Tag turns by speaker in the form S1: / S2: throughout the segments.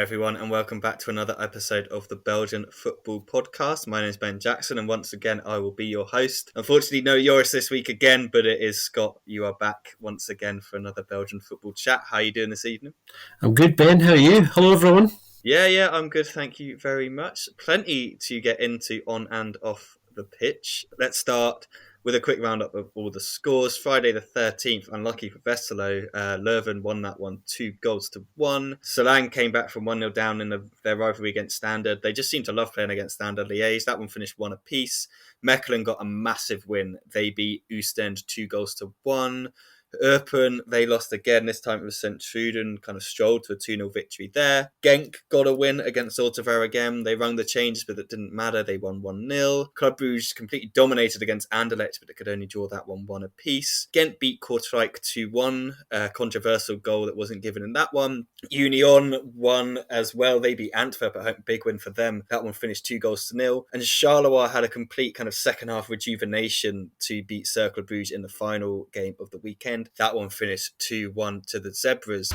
S1: everyone, and welcome back to another episode of the Belgian Football Podcast. My name is Ben Jackson, and once again, I will be your host. Unfortunately, no Joris this week again, but it is Scott. You are back once again for another Belgian football chat. How are you doing this evening?
S2: I'm good, Ben. How are you? Hello, everyone.
S1: Yeah, I'm good. Thank you very much. Plenty to get into on and off the pitch. Let's start with a quick roundup of all the scores. Friday the 13th, unlucky for Westerlo. Leuven won that one 2-1. Solang came back from 1-0 down in their rivalry against Standard. They just seem to love playing against Standard Liège. That one finished 1 apiece. Mechelen got a massive win. They beat Oostend 2-1. Eupen, they lost again. This time it was St. Truden, kind of strolled to a 2-0 victory there. Genk got a win against Zortever again. They rung the changes, but it didn't matter. They won 1-0. Club Brugge completely dominated against Anderlecht, but it could only draw that 1-1 apiece. Ghent beat Kortrijk 2-1. A controversial goal that wasn't given in that one. Union won as well. They beat Antwerp at home. Big win for them. That one finished 2-0. And Charleroi had a complete kind of second half rejuvenation to beat Cercle Brugge in the final game of the weekend. That one finished 2-1 to the Zebras.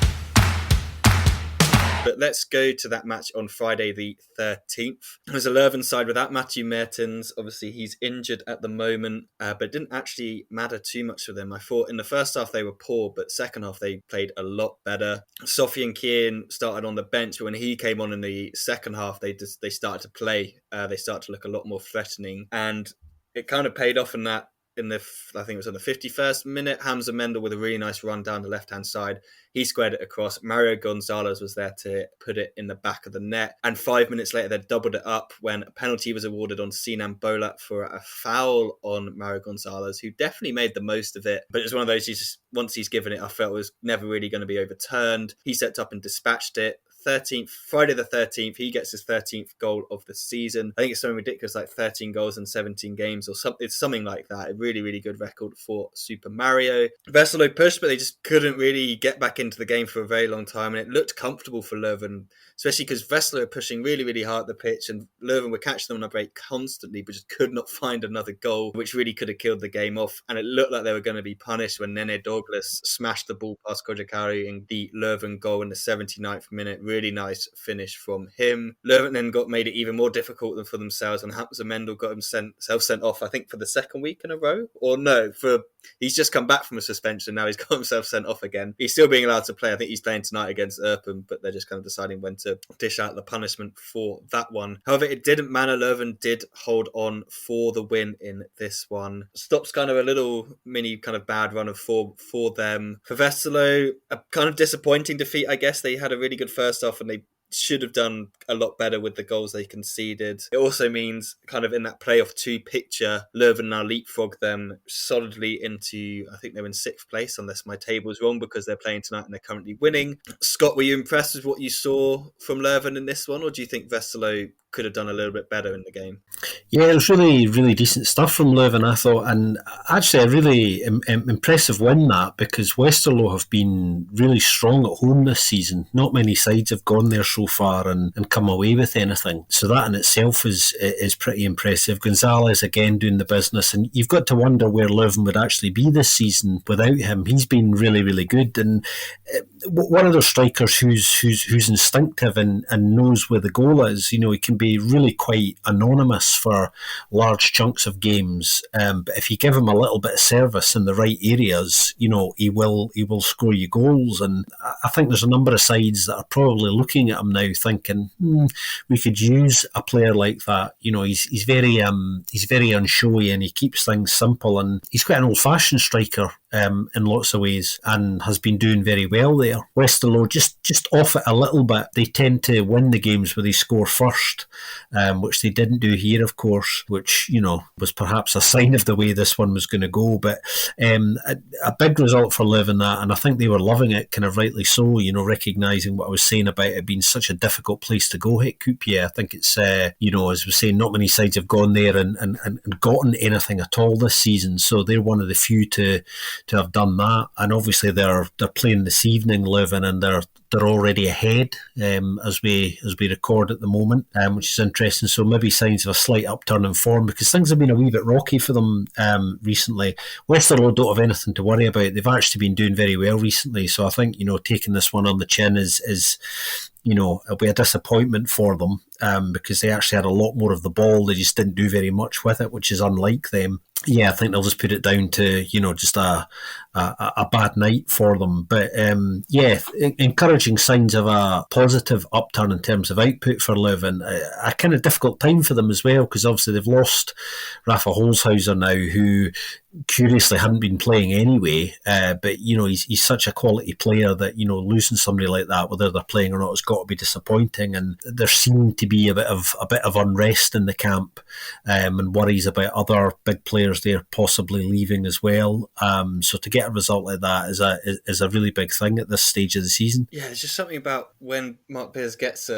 S1: But let's go to that match on Friday the 13th. It was a Leuven side without Matthew Mertens. Obviously, he's injured at the moment, but it didn't actually matter too much for them. I thought in the first half they were poor, but second half they played a lot better. Sofian Kien started on the bench, but when he came on in the second half, they started to play. They started to look a lot more threatening, and it kind of paid off in that. I think it was in the 51st minute, Hamza Mendel with a really nice run down the left-hand side. He squared it across. Mario Gonzalez was there to put it in the back of the net. And 5 minutes later, they doubled it up when a penalty was awarded on Sinan Bolat for a foul on Mario Gonzalez, who definitely made the most of it. But it's one of those, once he's given it, I felt it was never really going to be overturned. He stepped up and dispatched it. Friday the 13th, he gets his 13th goal of the season. I think it's something ridiculous, like 13 goals in 17 games or something. It's something like that. A really, really good record for Super Mario. Westerlo pushed, but they just couldn't really get back into the game for a very long time, and it looked comfortable for Leuven, especially because Westerlo were pushing really, really hard at the pitch, and Leuven were catching them on a break constantly, but just could not find another goal, which really could have killed the game off. And it looked like they were going to be punished when Nene Douglas smashed the ball past Kojakaru in the Leuven goal in the 79th minute. Really nice finish from him. Leuven then made it even more difficult than for themselves, and Hamza Mendel got himself sent off, I think, for the second week in a row. Or no, he's just come back from a suspension. Now he's got himself sent off again. He's still being allowed to play. I think he's playing tonight against Eupen, but they're just kind of deciding when to dish out the punishment for that one. However, it didn't matter. Leuven did hold on for the win in this one. Stops kind of a little mini kind of bad run of for them. For Westerlo, a kind of disappointing defeat, I guess. They had a really good first half and they should have done a lot better with the goals they conceded. It also means kind of in that playoff 2 picture, Leuven now leapfrog them solidly into, I think they're in 6th place, unless my table is wrong, because they're playing tonight and they're currently winning. Scott, were you impressed with what you saw from Leuven in this one, or do you think Westerlo could have done a little bit better in the game?
S2: Yeah, it was really, really decent stuff from Leuven, I thought, and actually a really impressive win that, because Westerlo have been really strong at home this season. Not many sides have gone there so far and come away with anything. So that in itself is pretty impressive. Gonzalez again doing the business, and you've got to wonder where Leuven would actually be this season without him. He's been really, really good, and one of those strikers who's instinctive and knows where the goal is. You know, he can be really quite anonymous for large chunks of games, but if you give him a little bit of service in the right areas, you know, he will score you goals. And I think there's a number of sides that are probably looking at him now thinking, we could use a player like that. You know, he's very unshowy and he keeps things simple, and he's quite an old-fashioned striker in lots of ways, and has been doing very well there. Westerlo just off it a little bit. They tend to win the games where they score first, which they didn't do here, of course, which, you know, was perhaps a sign of the way this one was going to go. But a big result for Leuven that, and I think they were loving it, kind of rightly so, you know, recognising what I was saying about it being such a difficult place to go at Kupier. I think it's, you know, as we say, not many sides have gone there and gotten anything at all this season, so they're one of the few to have done that. And obviously they're playing this evening, Leuven, and they're already ahead as we record at the moment, which is interesting. So maybe signs of a slight upturn in form, because things have been a wee bit rocky for them recently. Westerlo don't have anything to worry about. They've actually been doing very well recently, so I think, you know, taking this one on the chin is it'll be a disappointment for them because they actually had a lot more of the ball. They just didn't do very much with it, which is unlike them. Yeah, I think they'll just put it down to just a bad night for them. But yeah, encouraging signs of a positive upturn in terms of output for Leuven. A kind of difficult time for them as well because obviously they've lost Rafa Holzhauser now, who curiously hadn't been playing anyway. But he's such a quality player that losing somebody like that, whether they're playing or not, has got to be disappointing. And there seemed to be a bit of unrest in the camp and worries about other big players there possibly leaving as well. So to get a result like that is a really big thing at this stage of the season.
S1: Yeah, there's just something about when Mark Beers gets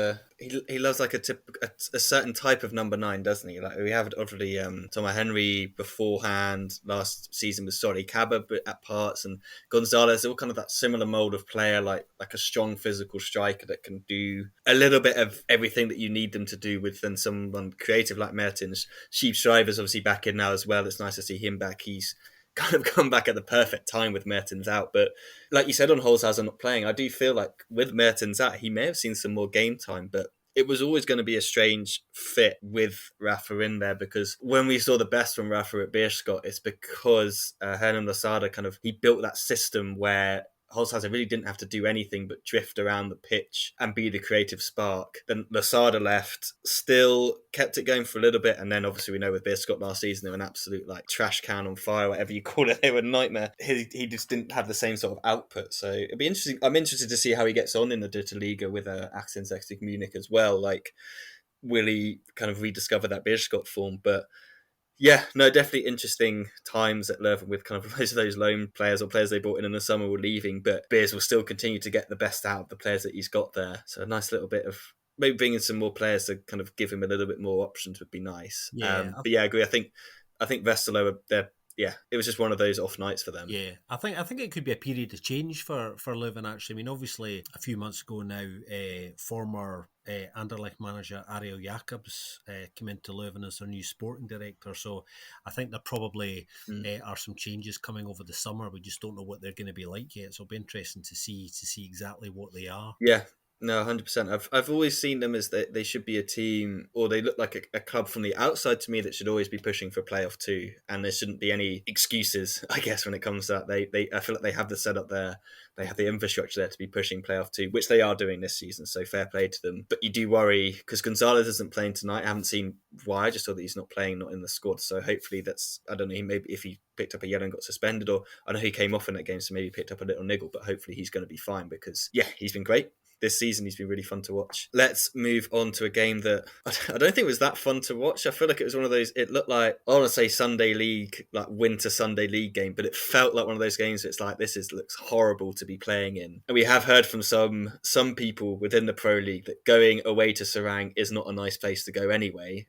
S1: he loves like a certain type of number 9, doesn't he? Like we have already Thomas Henry beforehand. Last season was Sorry Cabba at parts, and Gonzalez, all kind of that similar mold of player, like a strong physical striker that can do a little bit of everything that you need them to do within someone creative like Mertens. Sheep Shriver's obviously back in now as well. It's nice to see him back. He's kind of come back at the perfect time with Mertens out. But like you said on Holzhauser not playing, I do feel like with Mertens out, he may have seen some more game time, but it was always going to be a strange fit with Rafa in there because when we saw the best from Rafa at Beerschot, it's because Hernan Losada he built that system where Holzhauser really didn't have to do anything but drift around the pitch and be the creative spark. Then Losada left, still kept it going for a little bit, and then obviously we know with Beerschot last season, they were an absolute trash can on fire, whatever you call it. They were a nightmare. He just didn't have the same sort of output. So it'd be interesting. I'm interested to see how he gets on in the Dritte Liga with Axel Munich as well. Like, will he kind of rediscover that Beerschot form? But yeah, no, definitely interesting times at Leuven with kind of most of those loan players or players they brought in the summer were leaving, but Beers will still continue to get the best out of the players that he's got there. So a nice little bit of maybe bringing some more players to kind of give him a little bit more options would be nice.
S2: Yeah,
S1: but yeah, I agree. I think Westerlo, it was just one of those off nights for them.
S2: Yeah, I think it could be a period of change for Leuven, actually. I mean, obviously, a few months ago now, former Anderlecht manager Ariel Jacobs came into Leuven as their new sporting director. So I think there probably are some changes coming over the summer. We just don't know what they're going to be like yet. So it'll be interesting to see exactly what they are.
S1: Yeah. No, 100%. I've always seen them as they should be a team, or they look like a club from the outside to me that should always be pushing for playoff 2, and there shouldn't be any excuses, I guess, when it comes to that. I feel like they have the setup there, they have the infrastructure there to be pushing playoff 2, which they are doing this season. So fair play to them. But you do worry because Gonzalez isn't playing tonight. I haven't seen why. I just saw that he's not playing, not in the squad. So hopefully I don't know. Maybe if he picked up a yellow and got suspended, or I know he came off in that game, so maybe he picked up a little niggle. But hopefully he's going to be fine because he's been great. This season, he's been really fun to watch. Let's move on to a game that I don't think was that fun to watch. I feel like it was one of those, it looked like, I want to say Sunday League, like winter Sunday League game, but it felt like one of those games where it's like, looks horrible to be playing in. And we have heard from some people within the Pro League that going away to Serang is not a nice place to go anyway.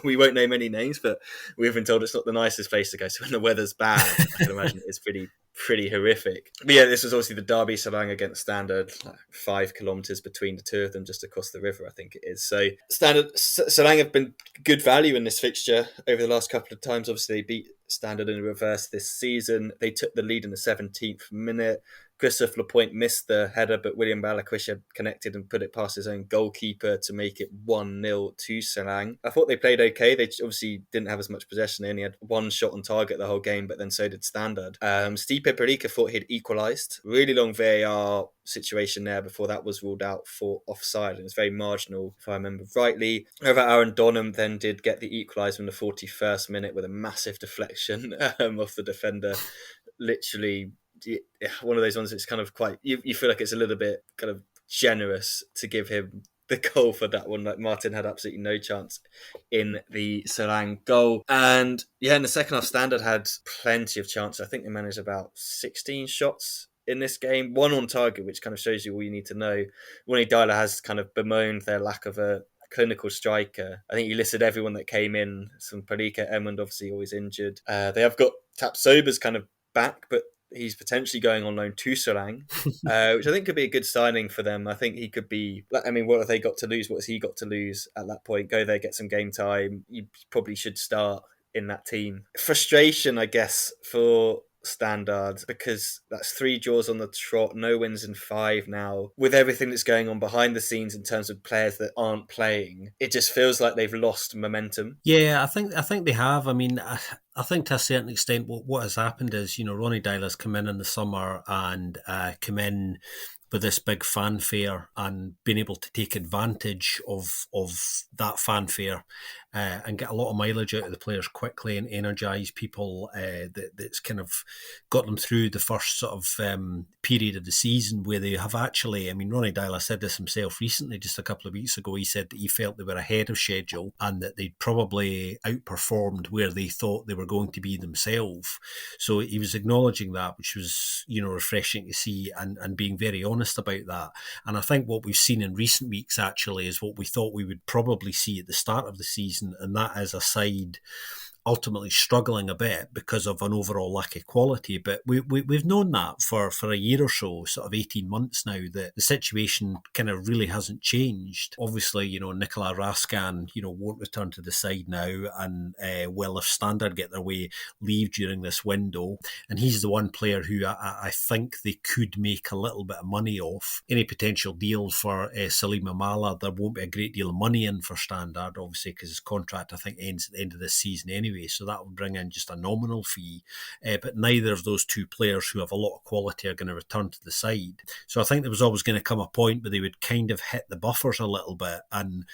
S1: We won't name any names, but we've been told it's not the nicest place to go. So when the weather's bad, I can imagine it's pretty horrific. But yeah, this was obviously the derby Serang against Standard, 5 kilometres between the two of them, just across the river, I think it is. So Serang have been good value in this fixture over the last couple of times. Obviously, they beat Standard in reverse this season. They took the lead in the 17th minute. Christophe Lapointe missed the header, but William Balakwisha connected and put it past his own goalkeeper to make it 1-0 to Serang. I thought they played okay. They obviously didn't have as much possession. They only had one shot on target the whole game, but then so did Standard. Stipe Perica thought he'd equalised. Really long VAR situation there before that was ruled out for offside. It was very marginal, if I remember rightly. However, Aaron Donham then did get the equaliser in the 41st minute with a massive deflection off the defender. Literally, one of those ones that's kind of quite, you feel like it's a little bit kind of generous to give him the goal for that one. Like, Martin had absolutely no chance in the Serang goal. And yeah, in the second half, Standard had plenty of chances. I think they managed about 16 shots in this game, one on target, which kind of shows you all you need to know. Wani Dyla has kind of bemoaned their lack of a clinical striker. I think he listed everyone that came in. Some Palika, Edmund obviously always injured. They have got Tapsoba's kind of back, but he's potentially going on loan to Serang, which I think could be a good signing for them. I think he could be, I mean, what have they got to lose? What has he got to lose at that point? Go there, get some game time. You probably should start in that team. Frustration, I guess, for Standard, because that's 3 draws on the trot, no wins in 5 now. With everything that's going on behind the scenes in terms of players that aren't playing, it just feels like they've lost momentum.
S2: Yeah, I think they have. I mean, I think to a certain extent, what has happened is, Ronnie Dyler's come in the summer and come in with this big fanfare and been able to take advantage of that fanfare and get a lot of mileage out of the players quickly and energise people. That's kind of got them through the first sort of period of the season where they have actually. I mean, Ronnie Dyler said this himself recently, just a couple of weeks ago. He said that he felt they were ahead of schedule and that they'd probably outperformed where they thought they were going to be themselves. So he was acknowledging that, which was refreshing to see, and being very honest about that. And I think what we've seen in recent weeks actually is what we thought we would probably see at the start of the season, and that is a side ultimately struggling a bit because of an overall lack of quality. But we've known that for a year or so, sort of 18 months now, that the situation kind of really hasn't changed. Obviously, Nicola Raskan, won't return to the side now and will, if Standard get their way, leave during this window. And he's the one player who I think they could make a little bit of money off. Any potential deal for Salim Amala, there won't be a great deal of money in for Standard, obviously, because his contract, I think, ends at the end of this season anyway. So that will bring in just a nominal fee. But neither of those two players who have a lot of quality are going to return to the side. So I think there was always going to come a point where they would kind of hit the buffers a little bit and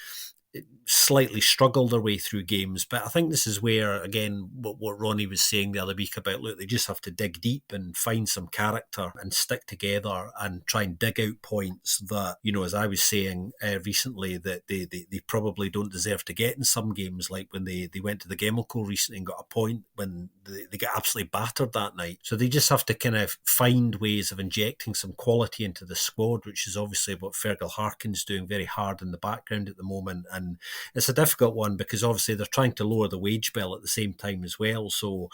S2: slightly struggle their way through games. But I think this is where, again, what Ronnie was saying the other week about, look, they just have to dig deep and find some character and stick together and try and dig out points that, as I was saying recently, that they probably don't deserve to get in some games, like when they went to the Gemilco recently and got a point when they get absolutely battered that night. So they just have to kind of find ways of injecting some quality into the squad, which is obviously what Fergal Harkin's doing very hard in the background at the moment. And it's a difficult one because obviously they're trying to lower the wage bill at the same time as well. So,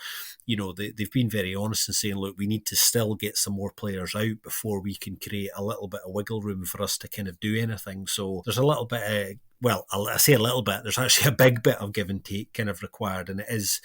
S2: they've been very honest in saying, look, we need to still get some more players out before we can create a little bit of wiggle room for us to kind of do anything. So there's a little bit of, well, I say a little bit, there's actually a big bit of give and take kind of required, and it's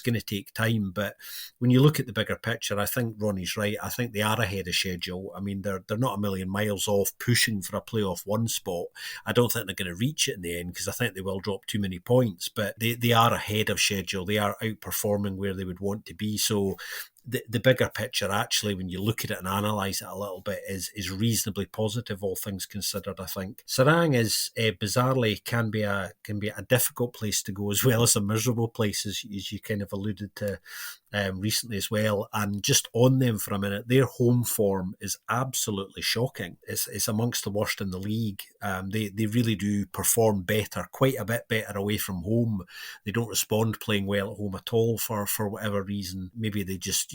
S2: going to take time. But when you look at the bigger picture, I think Ronnie's right. I think they are ahead of schedule. I mean, they're not a million miles off pushing for a playoff one spot. I don't think they're going to reach it in the end because I think they will drop too many points, but they are ahead of schedule. They are outperforming where they would want to be. So the bigger picture, actually, when you look at it and analyse it a little bit, is reasonably positive, all things considered. I think Sarang is bizarrely can be a difficult place to go, as well as a miserable place, as you kind of alluded to recently as well. And just on them for a minute, their home form is absolutely shocking. It's amongst the worst in the league. They really do perform better, quite a bit better away from home. They don't respond playing well at home at all for whatever reason. Maybe they just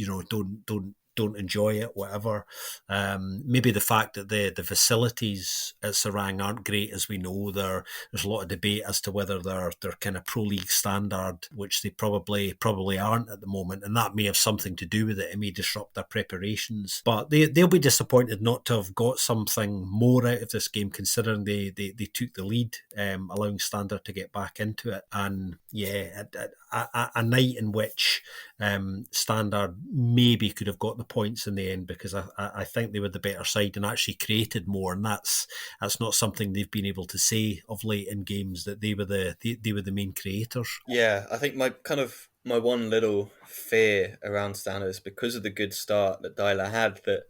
S2: don't enjoy it, whatever. Maybe the fact that the facilities at Sarang aren't great, as we know. There's a lot of debate as to whether they're kind of pro league standard, which they probably aren't at the moment, and that may have something to do with it. It may disrupt their preparations, but they'll be disappointed not to have got something more out of this game, considering they took the lead, allowing Standard to get back into it. And yeah, a night in which Standard maybe could have got the points in the end, because I think they were the better side and actually created more, and that's not something they've been able to say of late in games, that they were the main creators.
S1: Yeah, I think my one little fear around Standard is because of the good start that Dyla had, that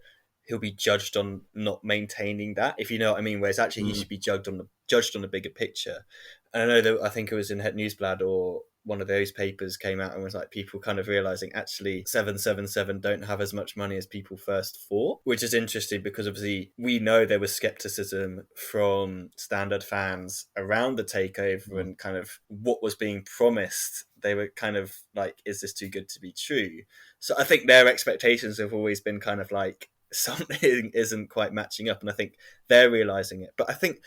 S1: he'll be judged on not maintaining that, if you know what I mean. Whereas actually he should be judged on the bigger picture. And I know that, I think it was in Het Newsblad or one of those papers came out and was like, people kind of realizing actually 777 don't have as much money as people first thought, which is interesting because obviously we know there was skepticism from Standard fans around the takeover and kind of what was being promised. They were kind of like, is this too good to be true? So I think their expectations have always been kind of like, something isn't quite matching up, and I think they're realizing it. But I think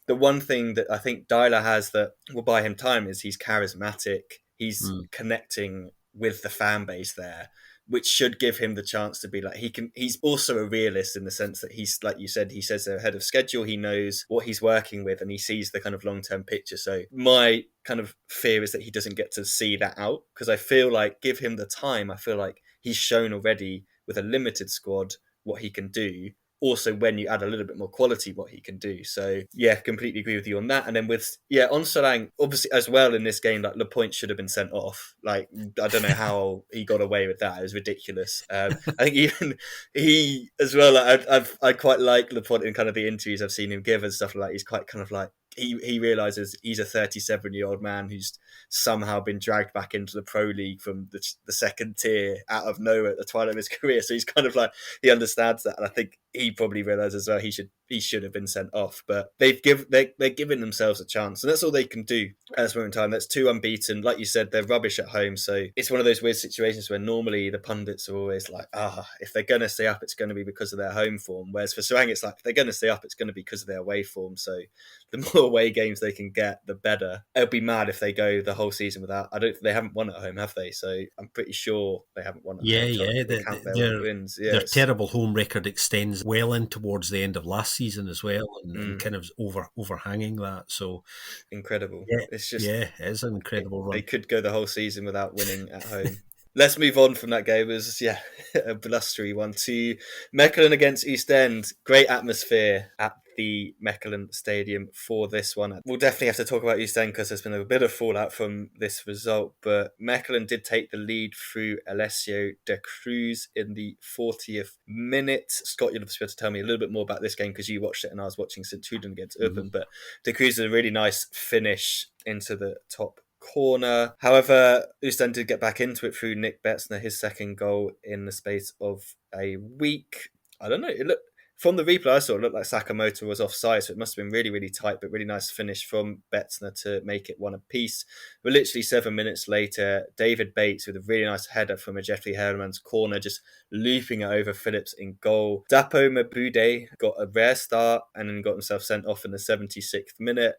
S1: the one thing that I think Dyla has that will buy him time is he's charismatic. He's connecting with the fan base there, which should give him the chance to be like, he's also a realist in the sense that he's, like you said, he says they're ahead of schedule. He knows what he's working with and he sees the kind of long-term picture. So my kind of fear is that he doesn't get to see that out, because I feel like, give him the time, I feel like he's shown already with a limited squad what he can do. Also, when you add a little bit more quality, what he can do. So, yeah, completely agree with you on that. And then on Solang, obviously, as well in this game, like Lapointe should have been sent off. Like, I don't know how he got away with that. It was ridiculous. I think even he, as well, like, I quite like Lapointe in kind of the interviews I've seen him give and stuff like that. He's quite kind of like, he realizes he's a 37-year-old man who's somehow been dragged back into the pro league from the second tier out of nowhere at the twilight of his career. So he's kind of like, he understands that, and I think he probably realizes as well he should have been sent off. But they're giving themselves a chance, and that's all they can do at this moment in time. That's 2 unbeaten. Like you said, they're rubbish at home, so it's one of those weird situations where normally the pundits are always like, if they're going to stay up, it's going to be because of their home form. Whereas for Serang, it's like, if they're going to stay up, it's going to be because of their away form. So the more away games they can get, the better. It'll be mad if they go the whole season without. They haven't won at home, have they? So I'm pretty sure they haven't won at home.
S2: Yeah.
S1: Wins.
S2: Their terrible home record extends well in towards the end of last season as well, and kind of overhanging that. So
S1: incredible. It's just
S2: it is an incredible run.
S1: They could go the whole season without winning at home. Let's move on from that game. It was a blustery one. To Mechelen against East End. Great atmosphere at the Mechelen Stadium for this one. We'll definitely have to talk about East End because there's been a bit of fallout from this result, but Mechelen did take the lead through Alessio de Cruz in the 40th minute. Scott, you'll be able to tell me a little bit more about this game because you watched it and I was watching St. Truden against Urban, but de Cruz is a really nice finish into the top corner. However, Ostend did get back into it through Nick Betzner, his second goal in the space of a week. I don't know. It looked, from the replay I saw, it looked like Sakamoto was offside, so it must have been really, really tight, but really nice finish from Betzner to make it one apiece. But literally 7 minutes later, David Bates with a really nice header from a Jeffrey Herman's corner, just looping it over Phillips in goal. Dapo Mabude got a rare start and then got himself sent off in the 76th minute.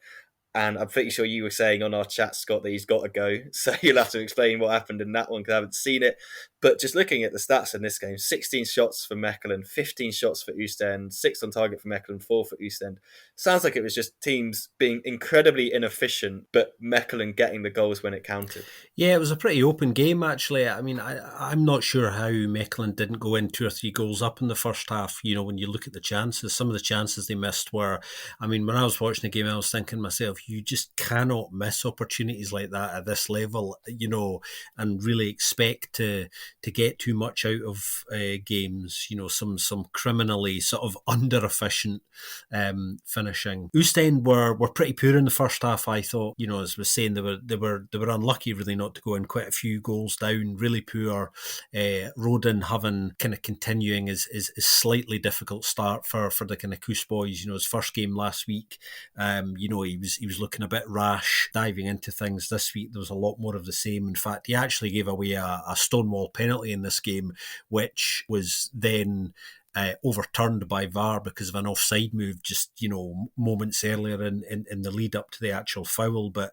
S1: And I'm pretty sure you were saying on our chat, Scott, that he's got to go. So you'll have to explain what happened in that one because I haven't seen it. But just looking at the stats in this game, 16 shots for Mechelen, 15 shots for Ostend, 6 on target for Mechelen, 4 for Ostend. Sounds like it was just teams being incredibly inefficient, but Mechelen getting the goals when it counted.
S2: Yeah, it was a pretty open game, actually. I mean, I'm not sure how Mechelen didn't go in 2 or 3 goals up in the first half. You know, when you look at the chances, some of the chances they missed were, I mean, when I was watching the game, I was thinking to myself, you just cannot miss opportunities like that at this level, you know, and really expect to get too much out of games, you know, some criminally sort of under-efficient finishing. Ostend were pretty poor in the first half, I thought. You know, as I was saying, they were unlucky really not to go in, quite a few goals down, really poor. Rodin having kind of continuing his slightly difficult start for the kind of Coos boys. You know, his first game last week, you know, he was looking a bit rash, diving into things. This week there was a lot more of the same. In fact, he actually gave away a Stonewall penalty in this game, which was then overturned by VAR because of an offside move just, you know, moments earlier in the lead up to the actual foul. But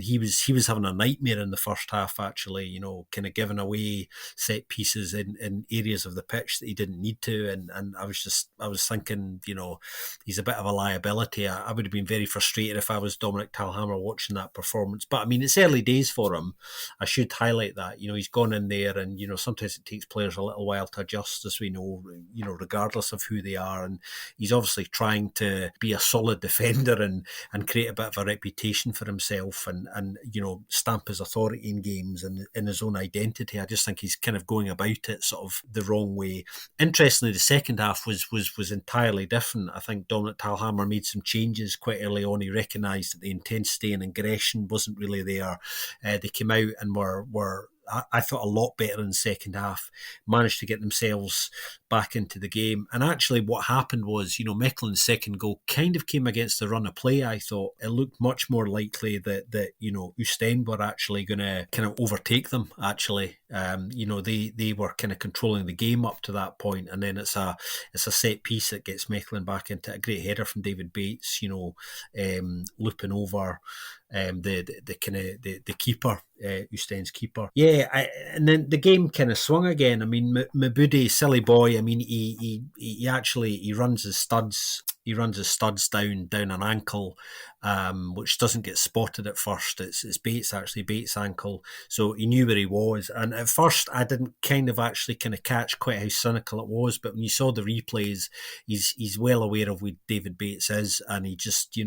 S2: he was having a nightmare in the first half, actually, you know, kind of giving away set pieces in areas of the pitch that he didn't need to. And I was thinking, you know, he's a bit of a liability. I would have been very frustrated if I was Dominic Talhammer watching that performance. But I mean, it's early days for him. I should highlight that. You know, he's gone in there and, you know, sometimes it takes players a little while to adjust, as we know, you know, regardless of who they are. And he's obviously trying to be a solid defender and create a bit of a reputation for himself and you know, stamp his authority in games and in his own identity. I just think he's kind of going about it sort of the wrong way. Interestingly, the second half was entirely different. I think Dominic Talhammer made some changes quite early on. He recognised that the intensity and aggression wasn't really there. They came out and were I thought a lot better in the second half, managed to get themselves back into the game. And actually what happened was, you know, Mechelen's second goal kind of came against the run of play, I thought. It looked much more likely that you know, Ostend were actually going to kind of overtake them, actually. You know, they were kind of controlling the game up to that point, and then it's a set piece that gets Mechelen back into a great header from David Bates, you know, looping over the kind of the keeper, Ostend's keeper. Yeah, and then the game kind of swung again. I mean, Mabude, silly boy. I mean, he runs his studs he runs his studs down an ankle, which doesn't get spotted at first. It's Bates' ankle, so he knew where he was. And at first, I didn't kind of catch quite how cynical it was. But when you saw the replays, he's well aware of where David Bates is, and he just,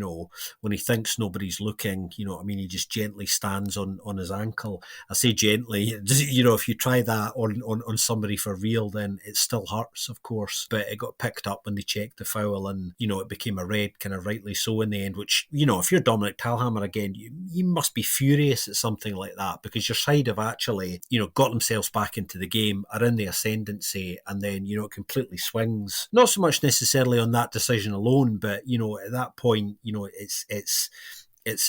S2: when he thinks nobody's looking, he just gently stands on his ankle. I say gently, if you try that on somebody for real, then it still hurts, of course. But it got picked up when they checked the foul, and it became a red, kind of rightly so in the end. Which, if you're Dominic Thalhammer again, you must be furious at something like that, because your side have actually, got themselves back into the game, are in the ascendancy, and then it completely swings. Not so much necessarily on that decision alone, but at that point, it's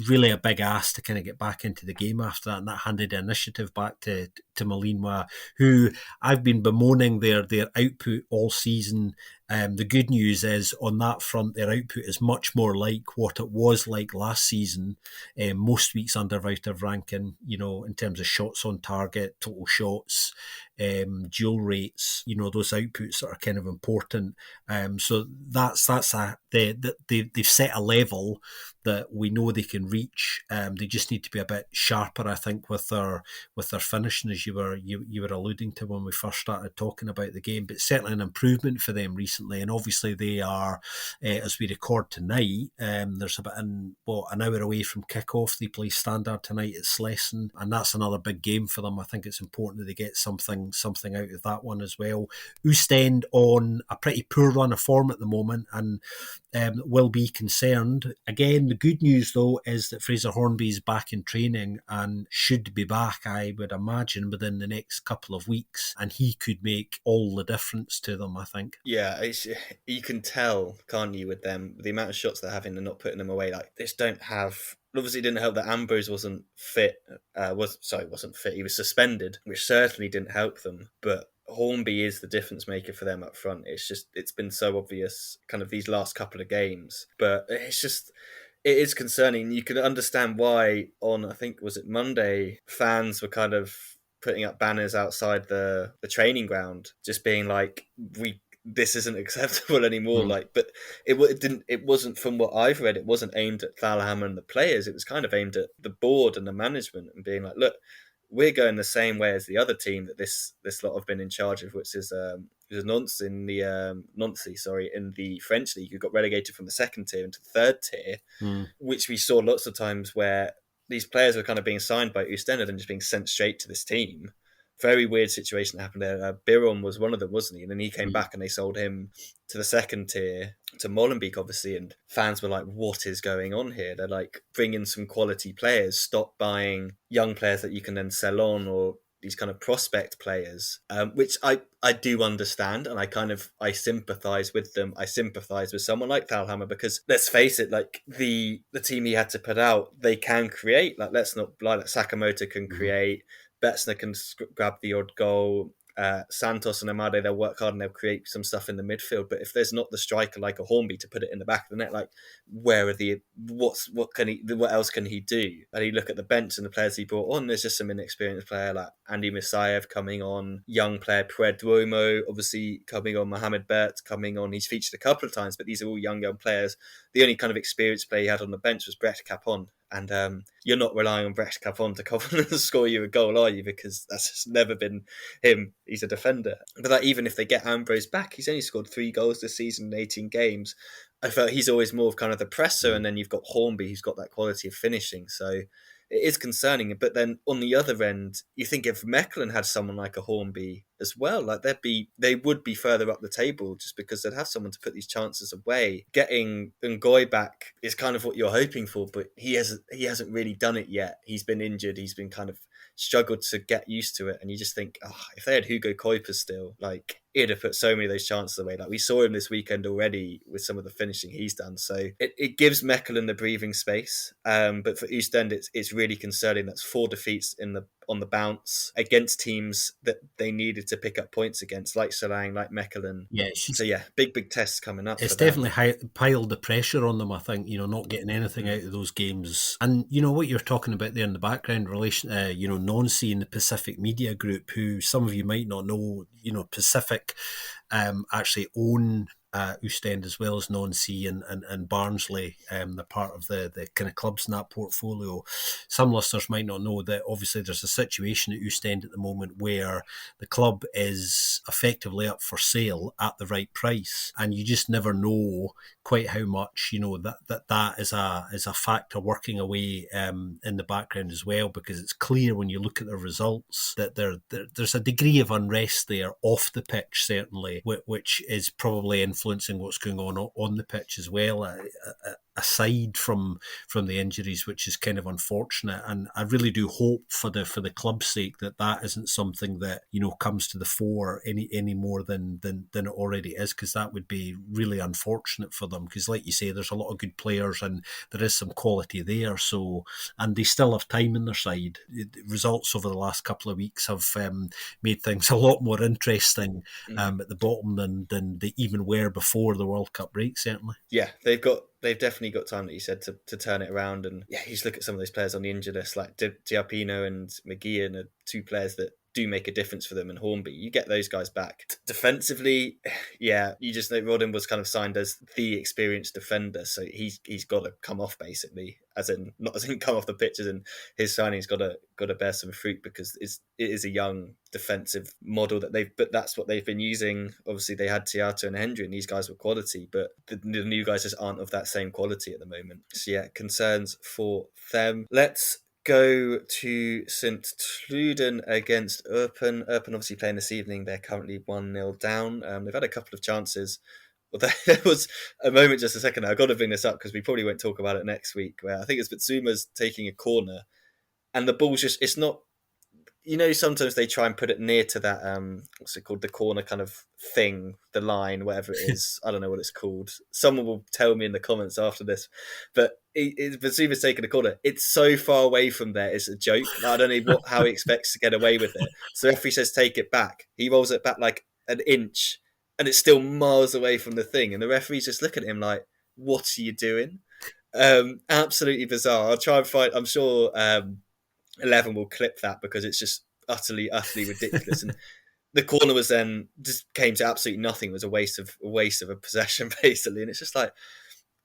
S2: really a big ask to kind of get back into the game after that, and that handed the initiative back to Malinois, who I've been bemoaning their output all season. The good news is, on that front, their output is much more like what it was like last season. Most weeks under out of ranking, in terms of shots on target, total shots, duel rates, those outputs that are kind of important. So they've set a level that we know they can reach. They just need to be a bit sharper, I think, with their finishing, as you were alluding to when we first started talking about the game. But certainly an improvement for them recently, and obviously they are, as we record tonight, there's about an hour away from kick-off. They play Standard tonight at Slesson, and that's another big game for them. I think it's important that they get something out of that one as well. Ostend on a pretty poor run of form at the moment, and will be concerned. Again, the good news though is that Fraser Hornby is back in training and should be back, I would imagine, within the next couple of weeks, and he could make all the difference to them, I think.
S1: Yeah, you can tell, can't you, with them, the amount of shots they're having and not putting them away. Like, they just don't have... Obviously, it didn't help that Ambrose wasn't fit. Wasn't fit. He was suspended, which certainly didn't help them. But Hornby is the difference maker for them up front. It's been so obvious kind of these last couple of games. But it is concerning. You can understand why on, I think, was it Monday, fans were kind of putting up banners outside the training ground, just being like, this isn't acceptable anymore. But it wasn't, from what I've read, it wasn't aimed at Thalhammer and the players. It was kind of aimed at the board and the management, and being like, look, we're going the same way as the other team that this lot have been in charge of, which is Nancy in the French league, who got relegated from the second tier into the third tier, which we saw lots of times where these players were kind of being signed by Ostend and just being sent straight to this team. Very weird situation happened there. Biron was one of them, wasn't he? And then he came back and they sold him to the second tier, to Molenbeek, obviously, and fans were like, what is going on here? They're like, bring in some quality players, stop buying young players that you can then sell on, or these kind of prospect players, which I do understand, and I sympathise with them. I sympathise with someone like Thalhammer, because let's face it, like the team he had to put out, they can create. Like, let's not lie, like Sakamoto can create, Betzner can grab the odd goal. Santos and Amade, they'll work hard and they'll create some stuff in the midfield. But if there's not the striker like a Hornby to put it in the back of the net, like, what else can he do? And you look at the bench and the players he brought on, there's just some inexperienced player like Andy Misayev coming on, young player Pedromo obviously coming on, Mohamed Bert coming on. He's featured a couple of times, but these are all young players. The only kind of experienced player he had on the bench was Brett Capon. And you're not relying on Brett Capon to come and score you a goal, are you? Because that's just never been him. He's a defender. But like, even if they get Ambrose back, he's only scored 3 goals this season in 18 games. I felt he's always more of kind of the presser, and then you've got Hornby, who's got that quality of finishing. So it is concerning. But then on the other end, you think if Mechelen had someone like a Hornby as well, like they would be further up the table, just because they'd have someone to put these chances away. Getting Ngoy back is kind of what you're hoping for, but he hasn't really done it yet. He's been injured. He's been kind of struggled to get used to it, and you just think, if they had Hugo Kuipers still, like, he'd have put so many of those chances away. Like, we saw him this weekend already with some of the finishing he's done. So it gives Mechelen the breathing space. But for Ostend, it's really concerning. That's 4 defeats on the bounce against teams that they needed to pick up points against, like Solang, like Mechelen.
S2: Yeah.
S1: So yeah, big tests coming up.
S2: It's definitely piled the pressure on them, I think, not getting anything out of those games. And what you're talking about there in the background, relation, Nancy and the Pacific Media Group, who some of you might not know, Pacific actually own Ostend as well as Nancy and Barnsley. They're part of the kind of clubs in that portfolio. Some listeners might not know that obviously there's a situation at Ostend at the moment where the club is effectively up for sale at the right price, and you just never know quite how much that is a factor working away in the background as well, because it's clear when you look at the results that there's a degree of unrest there off the pitch, certainly, which is probably influencing what's going on the pitch as well. Aside from the injuries, which is kind of unfortunate, and I really do hope for the club's sake that isn't something that comes to the fore any more than it already is, because that would be really unfortunate for them. Because, like you say, there's a lot of good players and there is some quality there. So, and they still have time in their side. Results over the last couple of weeks have made things a lot more interesting at the bottom than they even were before the World Cup break. Certainly,
S1: yeah, they've definitely got time, that you said, to turn it around. And yeah, you just look at some of those players on the injured list, like Diapino and McGeehan are two players that do make a difference for them, and Hornby. You get those guys back. Defensively, yeah, you just know Rodden was kind of signed as the experienced defender, so he's got to come off, basically, as in not as in come off the pitch, as in his signing's got to bear some fruit, because it is a young defensive model but that's what they've been using. Obviously, they had Tiato and Hendry, and these guys were quality, but the new guys just aren't of that same quality at the moment. So yeah, concerns for them. Let's go to St. Truden against Eupen. Eupen obviously playing this evening. They're currently 1-0 down. They've had a couple of chances. Well, there was a moment just a second. I've got to bring this up because we probably won't talk about it next week, where I think it's Bitsuma's taking a corner and the ball's just, it's not, sometimes they try and put it near to that, what's it called? The corner kind of thing, the line, whatever it is. I don't know what it's called. Someone will tell me in the comments after this. But Basuma's taking a corner. It's so far away from there. It's a joke. I don't know how he expects to get away with it. So the referee says, take it back. He rolls it back like an inch and it's still miles away from the thing. And the referees just look at him like, what are you doing? Absolutely bizarre. I'll try and find, I'm sure 11 will clip that because it's just utterly ridiculous. And the corner was then just came to absolutely nothing. It was a waste of a possession, basically. And it's just like,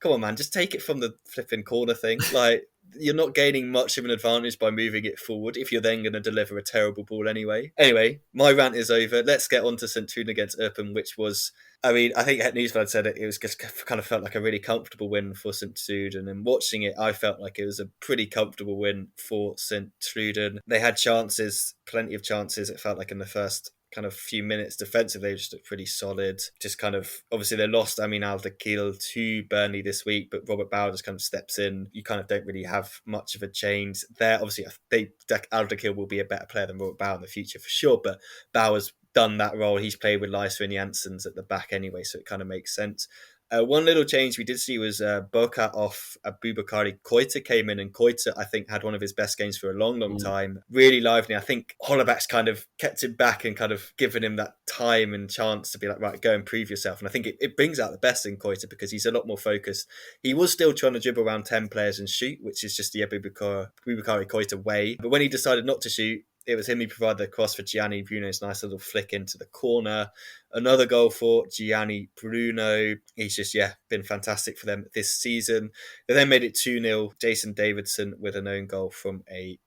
S1: come on, man, just take it from the flipping corner thing. Like, you're not gaining much of an advantage by moving it forward if you're then going to deliver a terrible ball anyway. Anyway, my rant is over. Let's get on to St. Truden against Eupen, which was, I mean, I think Het Nieuwsblad said it was just kind of felt like a really comfortable win for St. Truden. And watching it, I felt like it was a pretty comfortable win for St. Truden. They had chances, plenty of chances, it felt like, in the first kind of few minutes. Defensively, they just looked pretty solid. Just kind of, obviously they lost Amin Al-Dakil to Burnley this week, but Robert Bauer just kind of steps in. You kind of don't really have much of a change there. Obviously, Al-Dakil will be a better player than Robert Bauer in the future for sure, but Bauer's done that role. He's played with Lyser and Janssens at the back anyway, so it kind of makes sense. One little change we did see was Boca off Aboubakari Koita came in, and Koita, I think, had one of his best games for a long time. Really lively. I think Hollaback's kind of kept him back and kind of given him that time and chance to be like, right, go and prove yourself. And I think it brings out the best in Koita because he's a lot more focused. He was still trying to dribble around 10 players and shoot, which is just the Aboubakari Koita way. But when he decided not to shoot, it was him who provided the cross for Gianni Bruno's nice little flick into the corner. Another goal for Gianni Bruno. He's just, been fantastic for them this season. They then made it 2-0. Jason Davidson with an own goal from a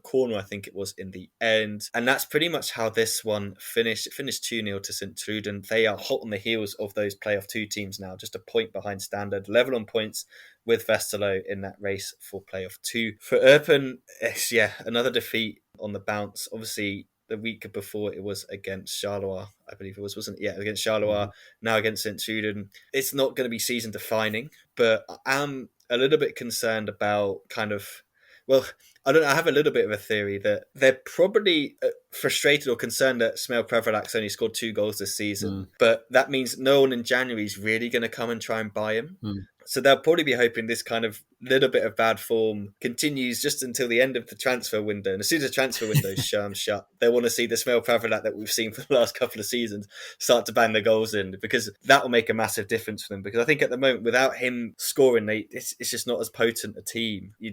S1: corner, I think it was, in the end. And that's pretty much how this one finished. It finished 2-0 to St. Truden. They are hot on the heels of those playoff 2 teams now, just a point behind Standard, level on points with Westerlo in that race for playoff 2. For Eupen, another defeat on the bounce. Obviously, the week before it was against Charleroi, I believe it was, wasn't it? Yeah, against Charleroi, now against St. Truden. It's not going to be season defining, but I am a little bit concerned about I have a little bit of a theory that they're probably frustrated or concerned that Smel Prevalak's only scored 2 goals this season, but that means no one in January is really going to come and try and buy him. So they'll probably be hoping this kind of little bit of bad form continues just until the end of the transfer window. And as soon as the transfer window is shut, they want to see the Smel Pravalak that we've seen for the last couple of seasons start to bang the goals in, because that will make a massive difference for them. Because I think at the moment, without him scoring, it's just not as potent a team. You're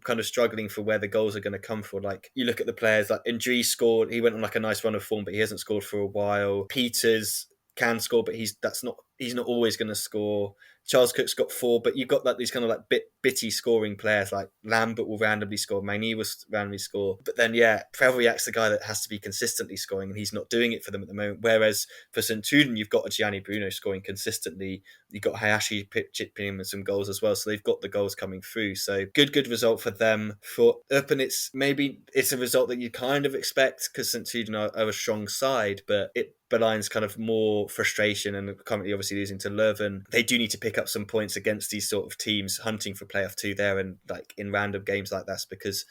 S1: kind of struggling for where the goals are going to come from. Like, you look at the players, like Ndri scored, he went on like a nice run of form, but he hasn't scored for a while. Peters can score, but that's not he's not always going to score. Charles Cook's got 4, but you've got like these kind of like bitty scoring players, like Lambert will randomly score, Magny will randomly score. But then, yeah, Preveljac's the guy that has to be consistently scoring, and he's not doing it for them at the moment. Whereas for St. Truden, you've got a Gianni Bruno scoring consistently. You've got Hayashi chipping in with some goals as well, so they've got the goals coming through. So good result for them. For Eupen, it's a result that you kind of expect because St. Truden are a strong side, but it belinds kind of more frustration, and currently obviously losing to Leuven. They do need to pick up some points against these sort of teams hunting for playoff 2 there, and like in random games like that, because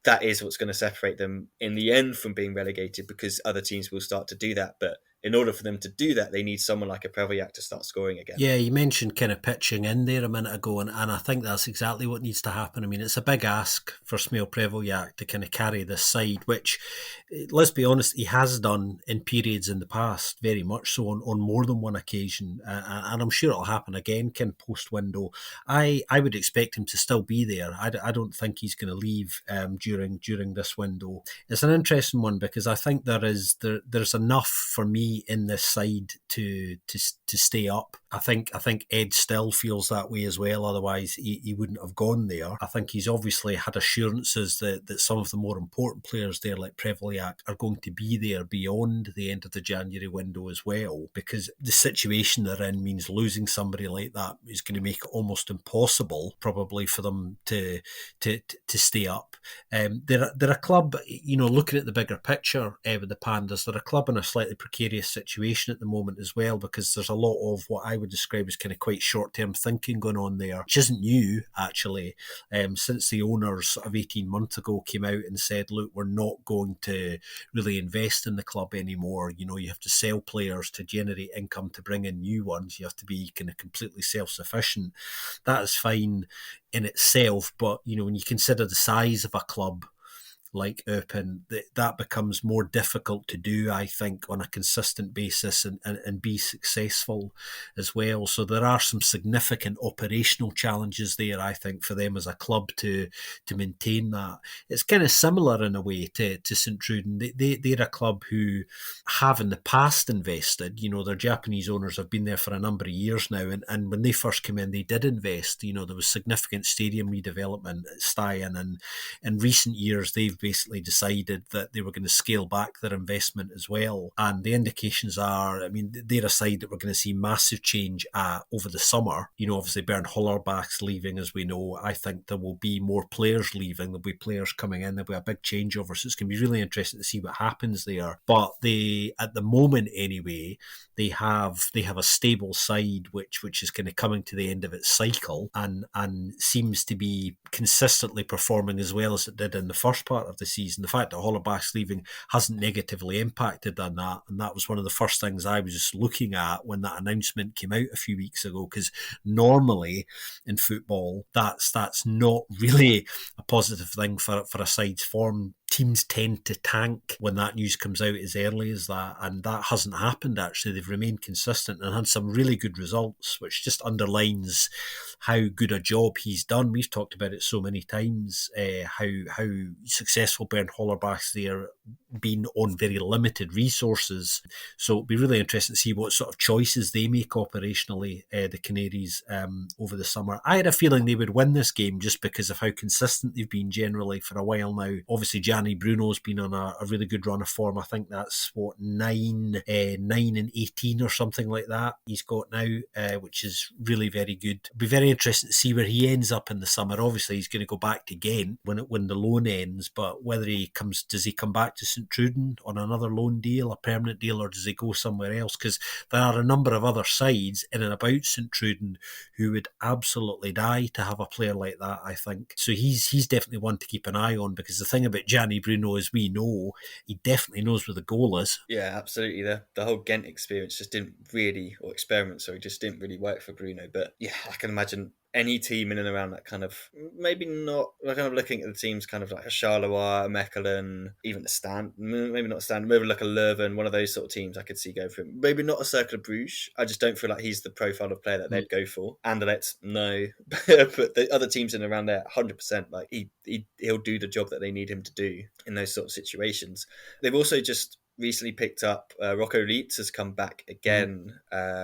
S1: that is what's going to separate them in the end from being relegated, because other teams will start to do that. But in order for them to do that, they need someone like a Preveljak to start scoring again.
S2: Yeah, you mentioned kind of pitching in there a minute ago, and I think that's exactly what needs to happen. I mean, it's a big ask for Smail Preveljak to kind of carry this side, which, let's be honest, he has done in periods in the past, very much so on more than one occasion, and I'm sure it'll happen again, kind of post-window. I would expect him to still be there. I don't think he's going to leave during this window. It's an interesting one because I think there's enough for me in this side to stay up. I think Ed still feels that way as well, otherwise he wouldn't have gone there. I think he's obviously had assurances that some of the more important players there, like Preveljak, are going to be there beyond the end of the January window as well, because the situation they're in means losing somebody like that is going to make it almost impossible, probably, for them to stay up. They're a club, looking at the bigger picture with the Pandas, they're a club in a slightly precarious situation at the moment as well, because there's a lot of what I would describe as kind of quite short-term thinking going on there, which isn't new, actually. Since the owners sort of 18 months ago came out and said, look, we're not going to really invest in the club anymore. You have to sell players to generate income to bring in new ones. You have to be kind of completely self-sufficient. That is fine in itself, but, when you consider the size of a club like Eupen, that becomes more difficult to do, I think, on a consistent basis and be successful as well. So there are some significant operational challenges there, I think, for them as a club to maintain that. It's kind of similar in a way to St. Truden. They're a club who have in the past invested. Their Japanese owners have been there for a number of years now, and when they first came in, they did invest. There was significant stadium redevelopment at Stein, and in recent years, they've basically decided that they were going to scale back their investment as well. And the indications are, I mean, they're a side that we're going to see massive change over the summer. Obviously Bernd Hollerbach's leaving, as we know. I think there will be more players leaving. There'll be players coming in. There'll be a big changeover. So it's going to be really interesting to see what happens there. But at the moment anyway, they have a stable side which is kind of coming to the end of its cycle and seems to be consistently performing as well as it did in the first part of the season. The fact that Hollerbach's leaving hasn't negatively impacted on that, and that was one of the first things I was just looking at when that announcement came out a few weeks ago, because normally in football that's not really a positive thing for a side's form. Teams tend to tank when that news comes out as early as that, and that hasn't happened. Actually, they've remained consistent and had some really good results, which just underlines how good a job he's done. We've talked about it so many times, how successful Bernd Hollerbach's there been on very limited resources. So it'll be really interesting to see what sort of choices they make operationally, the Canaries, over the summer. I had a feeling they would win this game just because of how consistent they've been generally for a while now. Obviously, Gianni Bruno's been on a really good run of form. I think that's 9 and 18 or something like that he's got now, which is really very good. It'll be very interesting to see where he ends up in the summer. Obviously, he's going to go back to Ghent when the loan ends, but whether does he come back to St. Truden on another loan deal, a permanent deal, or does he go somewhere else? Because there are a number of other sides in and about St. Truden who would absolutely die to have a player like that, I think. So he's definitely one to keep an eye on, because the thing about Gianni Bruno, as we know, he definitely knows where the goal is.
S1: Yeah, absolutely. The whole Ghent experience just didn't really, or experiment, sorry, just didn't really work for Bruno. But yeah, I can imagine any team in and around that kind of, maybe not, we're kind of looking at the teams kind of like a Charleroi, a Mechelen, even a Stand, maybe not a Stand, maybe like a Leuven, one of those sort of teams I could see go for him. Maybe not a Cercle Bruges. I just don't feel like he's the profile of player that they'd go for. Anderlecht, no. But the other teams in and around there, 100%, like he'll do the job that they need him to do in those sort of situations. They've also just recently picked up Rocco Leitz has come back
S2: Mm.
S1: again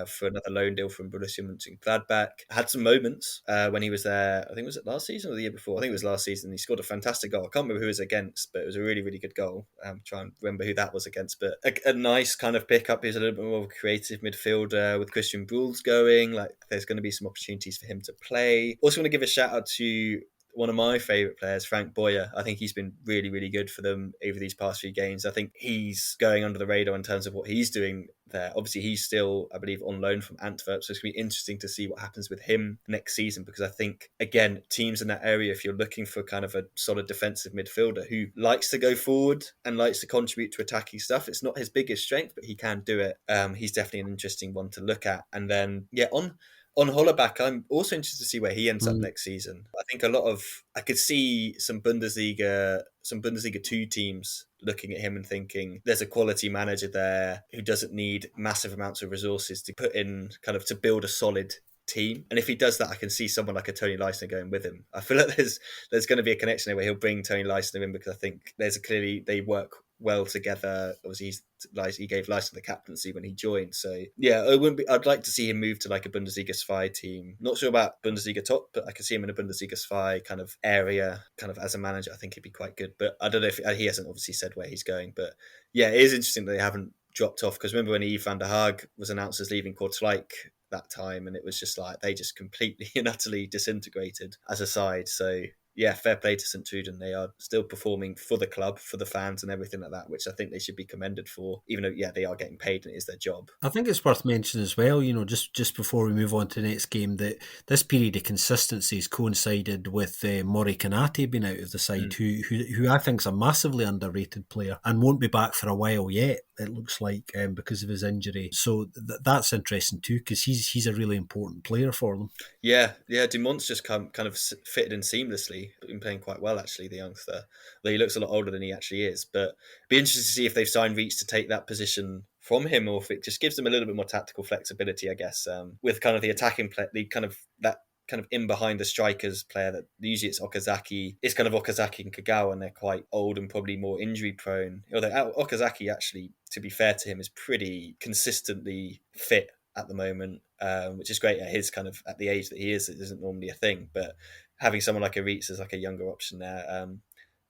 S1: for another loan deal from Borussia Mönchengladbach. Had some moments when he was there. I think was it last season or the year before? I think it was last season. He scored a fantastic goal. I can't remember who it was against, but it was a really really good goal. Try and remember who that was against. But a nice kind of pickup. He's a little bit more of a creative midfielder with Christian Bruhl's going. Like there's going to be some opportunities for him to play. Also want to give a shout out to one of my favourite players, Frank Boyer. I think he's been really, really good for them over these past few games. I think he's going under the radar in terms of what he's doing there. Obviously, he's still, I believe, on loan from Antwerp, so it's going to be interesting to see what happens with him next season, because I think, again, teams in that area, if you're looking for kind of a solid defensive midfielder who likes to go forward and likes to contribute to attacking stuff, it's not his biggest strength, but he can do it. He's definitely an interesting one to look at. And then, yeah, on Hollerbach, I'm also interested to see where he ends up
S2: Mm.
S1: next season. I think I could see some Bundesliga 2 teams looking at him and thinking there's a quality manager there who doesn't need massive amounts of resources to put in kind of to build a solid team. And if he does that, I can see someone like a Tony Leisner going with him. I feel like there's going to be a connection there where he'll bring Tony Leisner in, because I think they work well together. Obviously, he gave Leisner the captaincy when he joined. So yeah, I'd like to see him move to like a Bundesliga Spy team. Not sure about Bundesliga top, but I could see him in a Bundesliga Spy kind of area, kind of as a manager. I think he'd be quite good. But I don't know if he hasn't obviously said where he's going. But yeah, it is interesting that they haven't dropped off, because remember when Yves van der Haag was announced as leaving Kortrijk that time, and it was just like they just completely and utterly disintegrated as a side. So yeah, fair play to St. Truden. They are still performing for the club, for the fans and everything like that, which I think they should be commended for, even though, yeah, they are getting paid and it is their job.
S2: I think it's worth mentioning as well, just before we move on to the next game, that this period of consistency has coincided with Mori Kanate being out of the side, who I think is a massively underrated player and won't be back for a while yet, it looks like, because of his injury. So that's interesting too, because he's a really important player for them.
S1: Yeah, Dumont's just kind of fitted in seamlessly. Been playing quite well, actually, the youngster. Though he looks a lot older than he actually is. But it'd be interesting to see if they've signed Reach to take that position from him, or if it just gives them a little bit more tactical flexibility, I guess, with kind of the attacking play, the kind of that kind of in behind the strikers player that usually it's Okazaki. It's kind of Okazaki and Kagawa, and they're quite old and probably more injury prone. Although Okazaki, actually, to be fair to him, is pretty consistently fit at the moment, which is great at his kind of at the age that he is. It isn't normally a thing, but having someone like a Reitz as like a younger option there.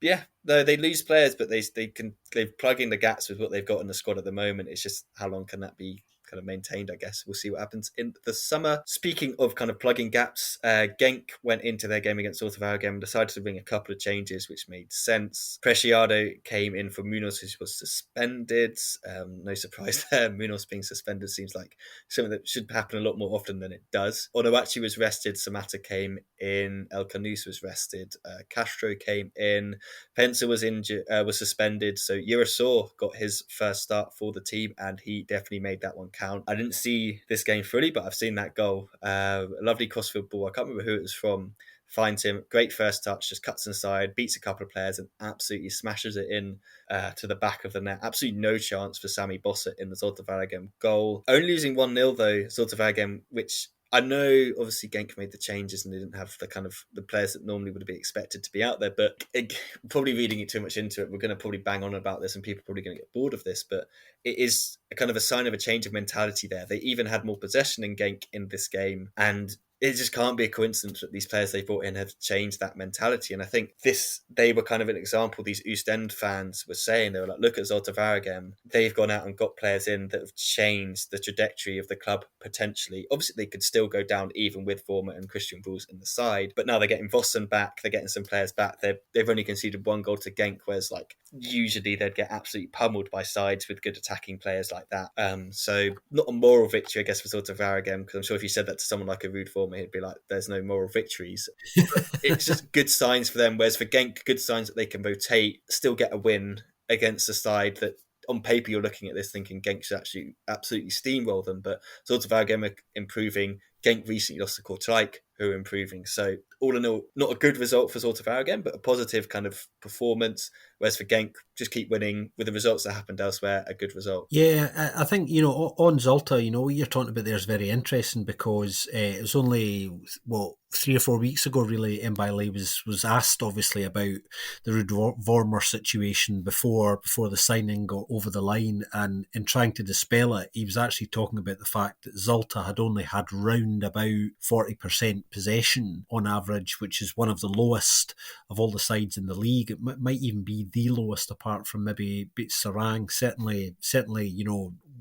S1: Yeah, though they lose players, but they plug in the gaps with what they've got in the squad at the moment. It's just how long can that be kind of maintained, I guess. We'll see what happens in the summer. Speaking of kind of plugging gaps, Genk went into their game against Waregem and decided to bring a couple of changes, which made sense. Preciado came in for Munoz, who was suspended. No surprise there. Munoz being suspended seems like something that should happen a lot more often than it does. Onoachi was rested. Samata came in. El Canus was rested. Castro came in. Pensa was injured, was suspended. So Urasaw got his first start for the team, and he definitely made that one count. I didn't see this game fully, but I've seen that goal. A lovely crossfield ball. I can't remember who it was from. Finds him, great first touch, just cuts inside, beats a couple of players, and absolutely smashes it in to the back of the net. Absolutely no chance for Sami Bossert in the Zulte Waregem goal. Only losing 1-0 though, Zulte Waregem, which I know obviously Genk made the changes and they didn't have the kind of the players that normally would be expected to be out there, but probably reading it too much into it, we're going to probably bang on about this and people are probably going to get bored of this, but it is a kind of a sign of a change of mentality there. They even had more possession in Genk in this game, and it just can't be a coincidence that these players they brought in have changed that mentality. And I think they were kind of an example. These Ostend fans were saying, they were like, look at Zulte Waregem. They've gone out and got players in that have changed the trajectory of the club potentially. Obviously, they could still go down even with Vormer and Christian Bruls in the side. But now they're getting Vossen back. They're getting some players back. They've only conceded 1 goal to Genk, whereas like usually they'd get absolutely pummeled by sides with good attacking players like that. So not a moral victory, I guess, for Zulte Waregem, because I'm sure if you said that to someone like a Ruud Vormer, he'd be like, there's no moral victories. But it's just good signs for them, whereas for Genk, good signs that they can rotate, still get a win against a side that on paper you're looking at this thinking Genk should actually absolutely steamroll them, but Zulte Waregem are improving. Genk recently lost to Kortrijk, who are improving. So all in all, not a good result for Zoltavara again, but a positive kind of performance. Whereas for Genk, just keep winning with the results that happened elsewhere, a good result.
S2: Yeah, I think, on Zolta, what you're talking about there is very interesting because it was only, 3 or 4 weeks ago, really, Mbaile was asked, obviously, about the Ruud Vormer situation before the signing got over the line. And in trying to dispel it, he was actually talking about the fact that Zolta had only had round about 40% possession on average, which is one of the lowest of all the sides in the league. It might even be the lowest apart from maybe Sarang, certainly,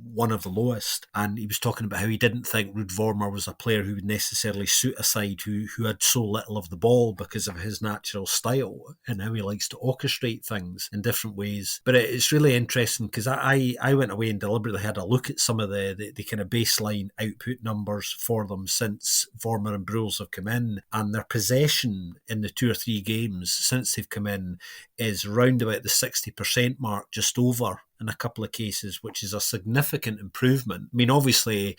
S2: one of the lowest. And he was talking about how he didn't think Ruud Vormer was a player who would necessarily suit a side who had so little of the ball because of his natural style and how he likes to orchestrate things in different ways. But it's really interesting because I went away and deliberately had a look at some of the kind of baseline output numbers for them since Vormer and Brules have come in, and their possession in the 2 or 3 games since they've come in is round about the 60% mark, just over in a couple of cases, which is a significant improvement. I mean, obviously,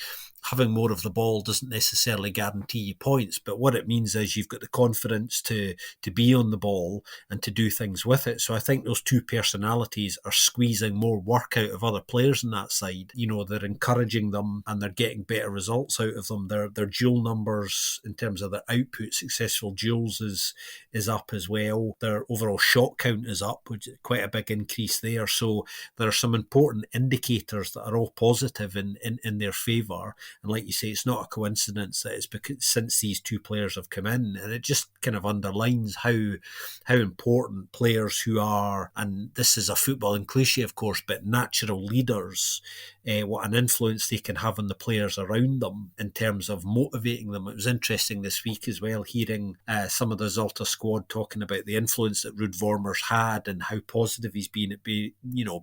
S2: having more of the ball doesn't necessarily guarantee you points, but what it means is you've got the confidence to be on the ball and to do things with it. So I think those two personalities are squeezing more work out of other players on that side. They're encouraging them and they're getting better results out of them. Their duel numbers in terms of their output, successful duels is up as well. Their overall shot count is up, which is quite a big increase there. So there are some important indicators that are all positive in their favour. And like you say, it's not a coincidence that it's because since these two players have come in, and it just kind of underlines how important players who are, and this is a footballing cliche, of course, but natural leaders, what an influence they can have on the players around them in terms of motivating them. It was interesting this week as well, hearing some of the Zolta squad talking about the influence that Ruud Vormer's had and how positive he's been at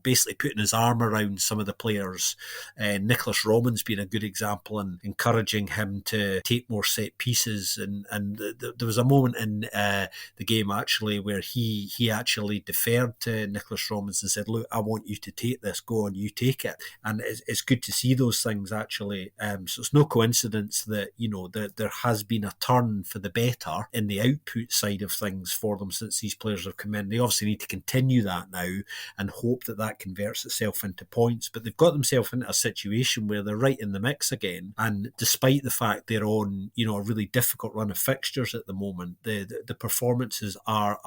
S2: basically putting his arm around some of the players. Nicholas Roman's been a good example and encouraging him to take more set pieces. And there was a moment in the game actually where he actually deferred to Nicholas Romans and said, "Look, I want you to take this. Go on, you take it." And it's good to see those things actually. So it's no coincidence that that there has been a turn for the better in the output side of things for them since these players have come in. They obviously need to continue that now and hope that converts itself into points. But they've got themselves into a situation where they're right in the mix again. And despite the fact they're on a really difficult run of fixtures at the moment, the performances are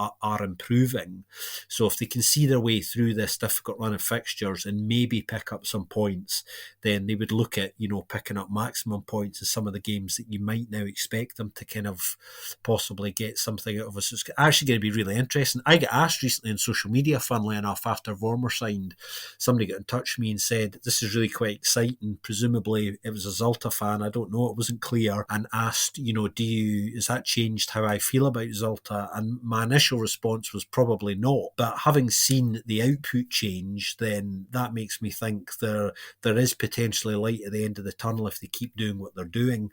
S2: improving. So if they can see their way through this difficult run of fixtures and maybe pick up some points, then they would look at picking up maximum points in some of the games that you might now expect them to kind of possibly get something out of us. It's actually going to be really interesting. I got asked recently on social media, funnily enough, after Vormer signed, somebody got in touch with me and said, "This is really quite exciting." Presumably it was a Zolta fan, I don't know, it wasn't clear, and asked, has that changed how I feel about Zolta? And my initial response was probably not. But having seen the output change, then that makes me think there is potentially light at the end of the tunnel if they keep doing what they're doing.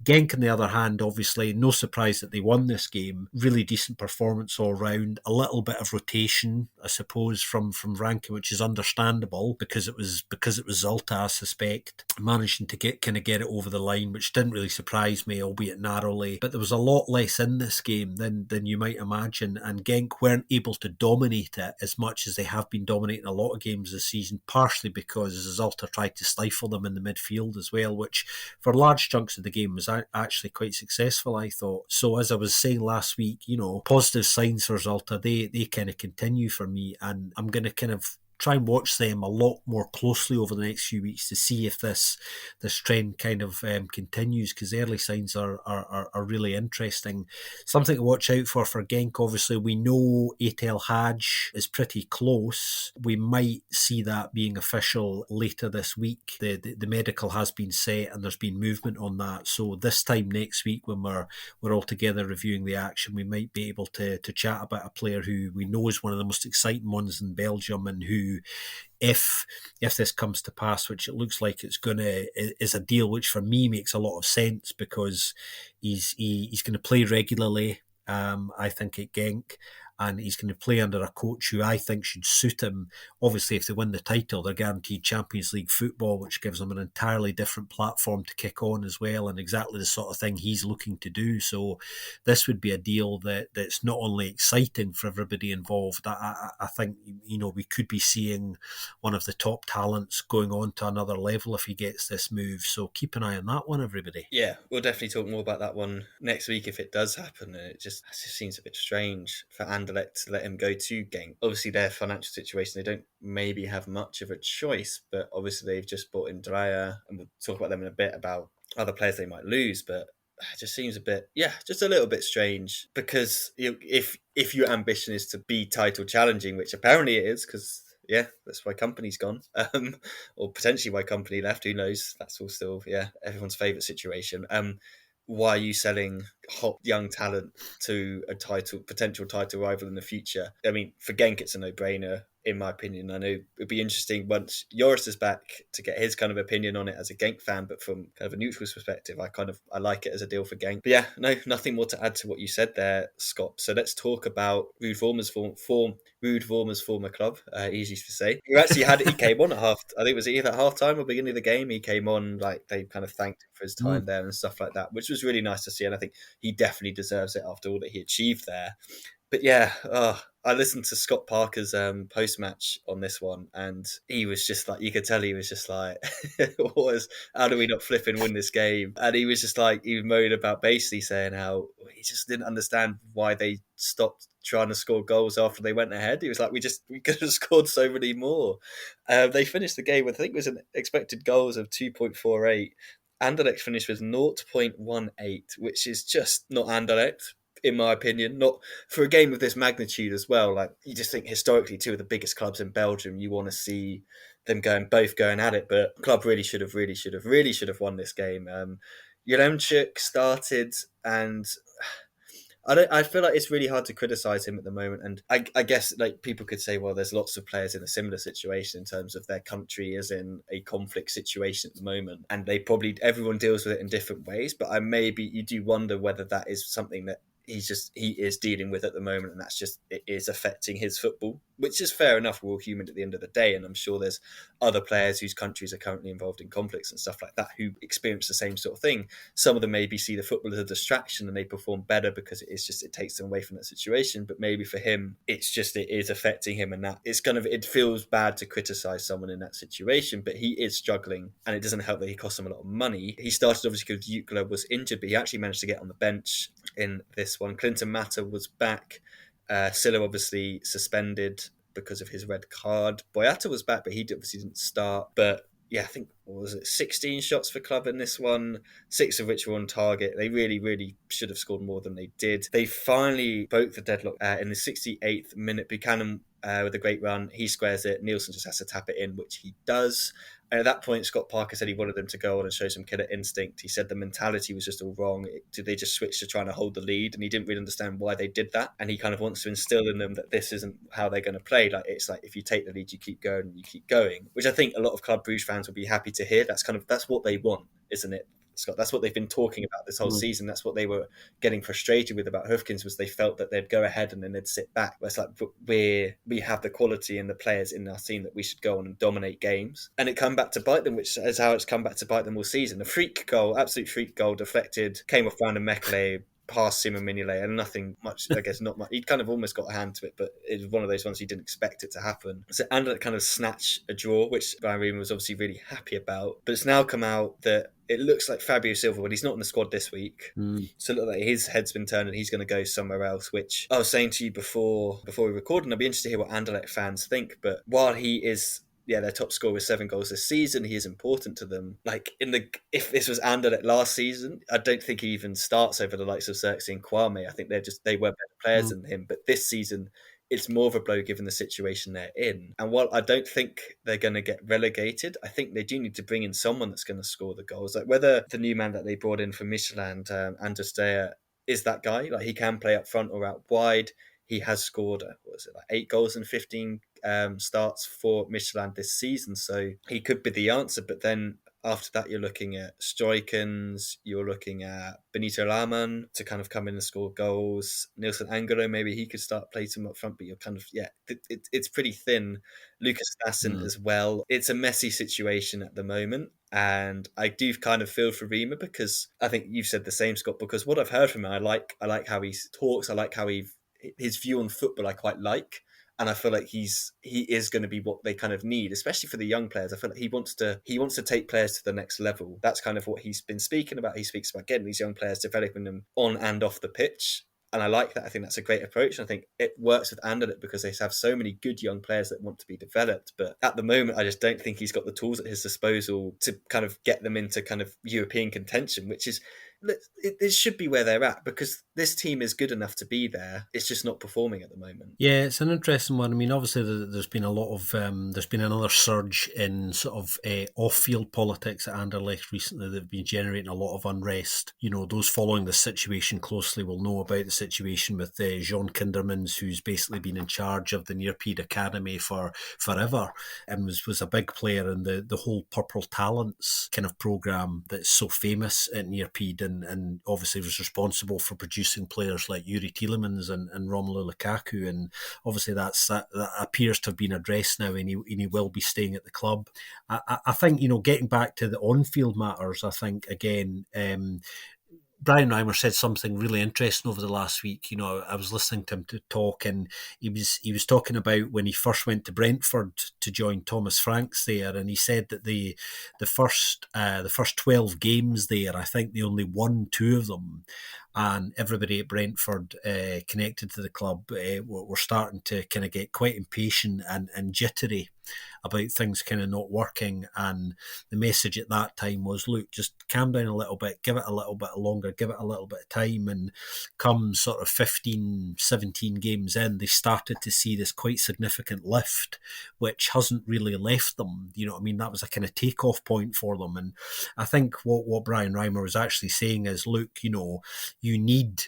S2: Genk, on the other hand, obviously, no surprise that they won this game. Really decent performance all round. A little bit of rotation, I suppose, from Rankin, which is understandable because it was Zolta, I suspect, managing to get it over the line, which didn't really surprise me, albeit narrowly. But there was a lot less in this game than you might imagine, and Genk weren't able to dominate it as much as they have been dominating a lot of games this season, partially because Zolta tried to stifle them in the midfield as well, which for large chunks of the game was actually quite successful, I thought. So as I was saying last week, positive signs for Zolta, they kind of continue for me, and I'm going to kind of try and watch them a lot more closely over the next few weeks to see if this trend kind of continues, because the early signs are really interesting. Something to watch out for Genk, obviously, we know Etel Haj is pretty close. We might see that being official later this week. The medical has been set and there's been movement on that. So this time next week, when we're all together reviewing the action, we might be able to chat about a player who we know is one of the most exciting ones in Belgium, and who, if this comes to pass, which it looks like it's gonna, is a deal which for me makes a lot of sense, because he's going to play regularly, I think, at Genk, and he's going to play under a coach who I think should suit him. Obviously, if they win the title, they're guaranteed Champions League football, which gives them an entirely different platform to kick on as well, and exactly the sort of thing he's looking to do. So this would be a deal that's not only exciting for everybody involved. I think, we could be seeing one of the top talents going on to another level if he gets this move. So keep an eye on that one, everybody.
S1: Yeah, we'll definitely talk more about that one next week if it does happen. And it just seems a bit strange for Anderlecht to let him go to Genk. Obviously, their financial situation, they don't maybe have much of a choice, but obviously they've just bought in Dreyer, and we'll talk about them in a bit about other players they might lose, but it just seems just a little bit strange, because if your ambition is to be title challenging, which apparently it is, because that's why Company's gone, or potentially why Company left. Who knows? That's all still everyone's favourite situation. Why are you selling hot young talent to a potential title rival in the future? I mean, for Genk, it's a no-brainer, in my opinion. I know it'd be interesting once Joris is back to get his kind of opinion on it as a Genk fan, but from kind of a neutral perspective, I like it as a deal for Genk. But nothing more to add to what you said there, Scott. So let's talk about Ruud Vormer's former club, easy to say. He came on at I think it was either half time or beginning of the game. He came on, like, they kind of thanked him for his time there and stuff like that, which was really nice to see. And I think he definitely deserves it after all that he achieved there. But I listened to Scott Parker's post-match on this one, and he was just like, you could tell he was just like, how do we not flip and win this game? And he was just like, he was moaning about basically saying how he just didn't understand why they stopped trying to score goals after they went ahead. He was like, we could have scored so many more. They finished the game with, I think it was an expected goals of 2.48. Anderlecht finished with 0.18, which is just not Anderlecht, in my opinion. Not for a game of this magnitude as well. Like, you just think historically, two of the biggest clubs in Belgium, you want to see them both going at it. But the club really should have won this game. Yaremchuk started, and I feel like it's really hard to criticize him at the moment, and I guess, like, people could say, well, there's lots of players in a similar situation in terms of their country is in a conflict situation at the moment, and everyone deals with it in different ways. But you do wonder whether that is something that he is dealing with at the moment, and it is affecting his football, which is fair enough. We're all human at the end of the day, and I'm sure there's other players whose countries are currently involved in conflicts and stuff like that who experience the same sort of thing. Some of them maybe see the football as a distraction and they perform better because it takes them away from that situation. But maybe for him, it is affecting him, and that it feels bad to criticize someone in that situation. But he is struggling, and it doesn't help that he costs him a lot of money. He started obviously because Jutgla was injured, but he actually managed to get on the bench in this one. Clinton Mata was back. Silla obviously suspended because of his red card. Boyata was back, but he obviously didn't start. But I think, what was it, 16 shots for club in this one, 6 of which were on target. They really, really should have scored more than they did. They finally broke the deadlock in the 68th minute. Buchanan with a great run, he squares it. Nielsen just has to tap it in, which he does. And at that point, Scott Parker said he wanted them to go on and show some killer instinct. He said the mentality was just all wrong. They just switched to trying to hold the lead, and he didn't really understand why they did that. And he kind of wants to instill in them that this isn't how they're going to play. Like, it's like, if you take the lead, you keep going, which I think a lot of Club Brugge fans will be happy to hear. That's what they want, isn't it, Scott? That's what they've been talking about this whole season. That's what they were getting frustrated with about Hoofkins, was they felt that they'd go ahead and then they'd sit back. But it's like, we have the quality and the players in our team that we should go on and dominate games. And it come back to bite them, which is how it's come back to bite them all season. Absolute freak goal, deflected, came off Brandon Mekele, past Simon Mignolet, and nothing much, I guess, not much. He'd kind of almost got a hand to it, but it was one of those ones he didn't expect it to happen. So Anderlecht kind of snatched a draw, which Brian Ream was obviously really happy about. But it's now come out that it looks like Fabio Silva, when he's not in the squad this week, so it looks like his head's been turned and he's going to go somewhere else, which I was saying to you before we recorded, and I'd be interested to hear what Anderlecht fans think. But while he is their top scorer with 7 goals this season, he is important to them. Like, if this was Anderlecht last season, I don't think he even starts over the likes of Xerxes and Kwame. I think they were better players than him. But this season, it's more of a blow given the situation they're in. And while I don't think they're going to get relegated, I think they do need to bring in someone that's going to score the goals. Like, whether the new man that they brought in from Michelin, Anders Deyer, is that guy. Like, he can play up front or out wide. He has scored, 8 goals in 15 starts for Michelin this season, so he could be the answer. But then After that, you're looking at Stoikens, you're looking at Benito Raman to kind of come in and score goals. Nilson Angelo, maybe he could start playing some up front, but you're kind of, it's pretty thin. Lucas Stassen as well. It's a messy situation at the moment. And I do kind of feel for Rima because I think you've said the same, Scott, because what I've heard from him, I like how he talks, I like how his view on football I quite like. And I feel like he is going to be what they kind of need, especially for the young players. I feel like he wants to take players to the next level. That's kind of what he's been speaking about. He speaks about getting these young players, developing them on and off the pitch. And I like that. I think that's a great approach. And I think it works with Anderlecht because they have so many good young players that want to be developed. But at the moment, I just don't think he's got the tools at his disposal to kind of get them into kind of European contention, which is, it should be where they're at because this team is good enough to be there. It's just not performing at the moment.
S2: Yeah, it's an interesting one. I mean, obviously, there's been a lot of there's been another surge in sort of off-field politics at Anderlecht recently that have been generating a lot of unrest. You know, those following the situation closely will know about the situation with Jean Kindermans, who's basically been in charge of the Nearpede Academy for forever and was a big player in the whole Purple Talents kind of program that's so famous at Nearpede and obviously was responsible for producing players like Yuri Tielemans and Romelu Lukaku, and obviously that appears to have been addressed now, and he will be staying at the club. I think, you know, getting back to the on-field matters, I think again, Brian Reimer said something really interesting over the last week. You know, I was listening to him to talk, and he was talking about when he first went to Brentford to join Thomas Franks there, and he said that the first 12 games there, I think they only won 2 of them, and everybody at Brentford connected to the club were starting to kind of get quite impatient and jittery about things kind of not working. And the message at that time was, look, just calm down a little bit, give it a little bit longer, give it a little bit of time. And come sort of 15, 17 games in, they started to see this quite significant lift, which hasn't really left them. You know what I mean? That was a kind of takeoff point for them. And I think what Brian Reimer was actually saying is, look, you know, you need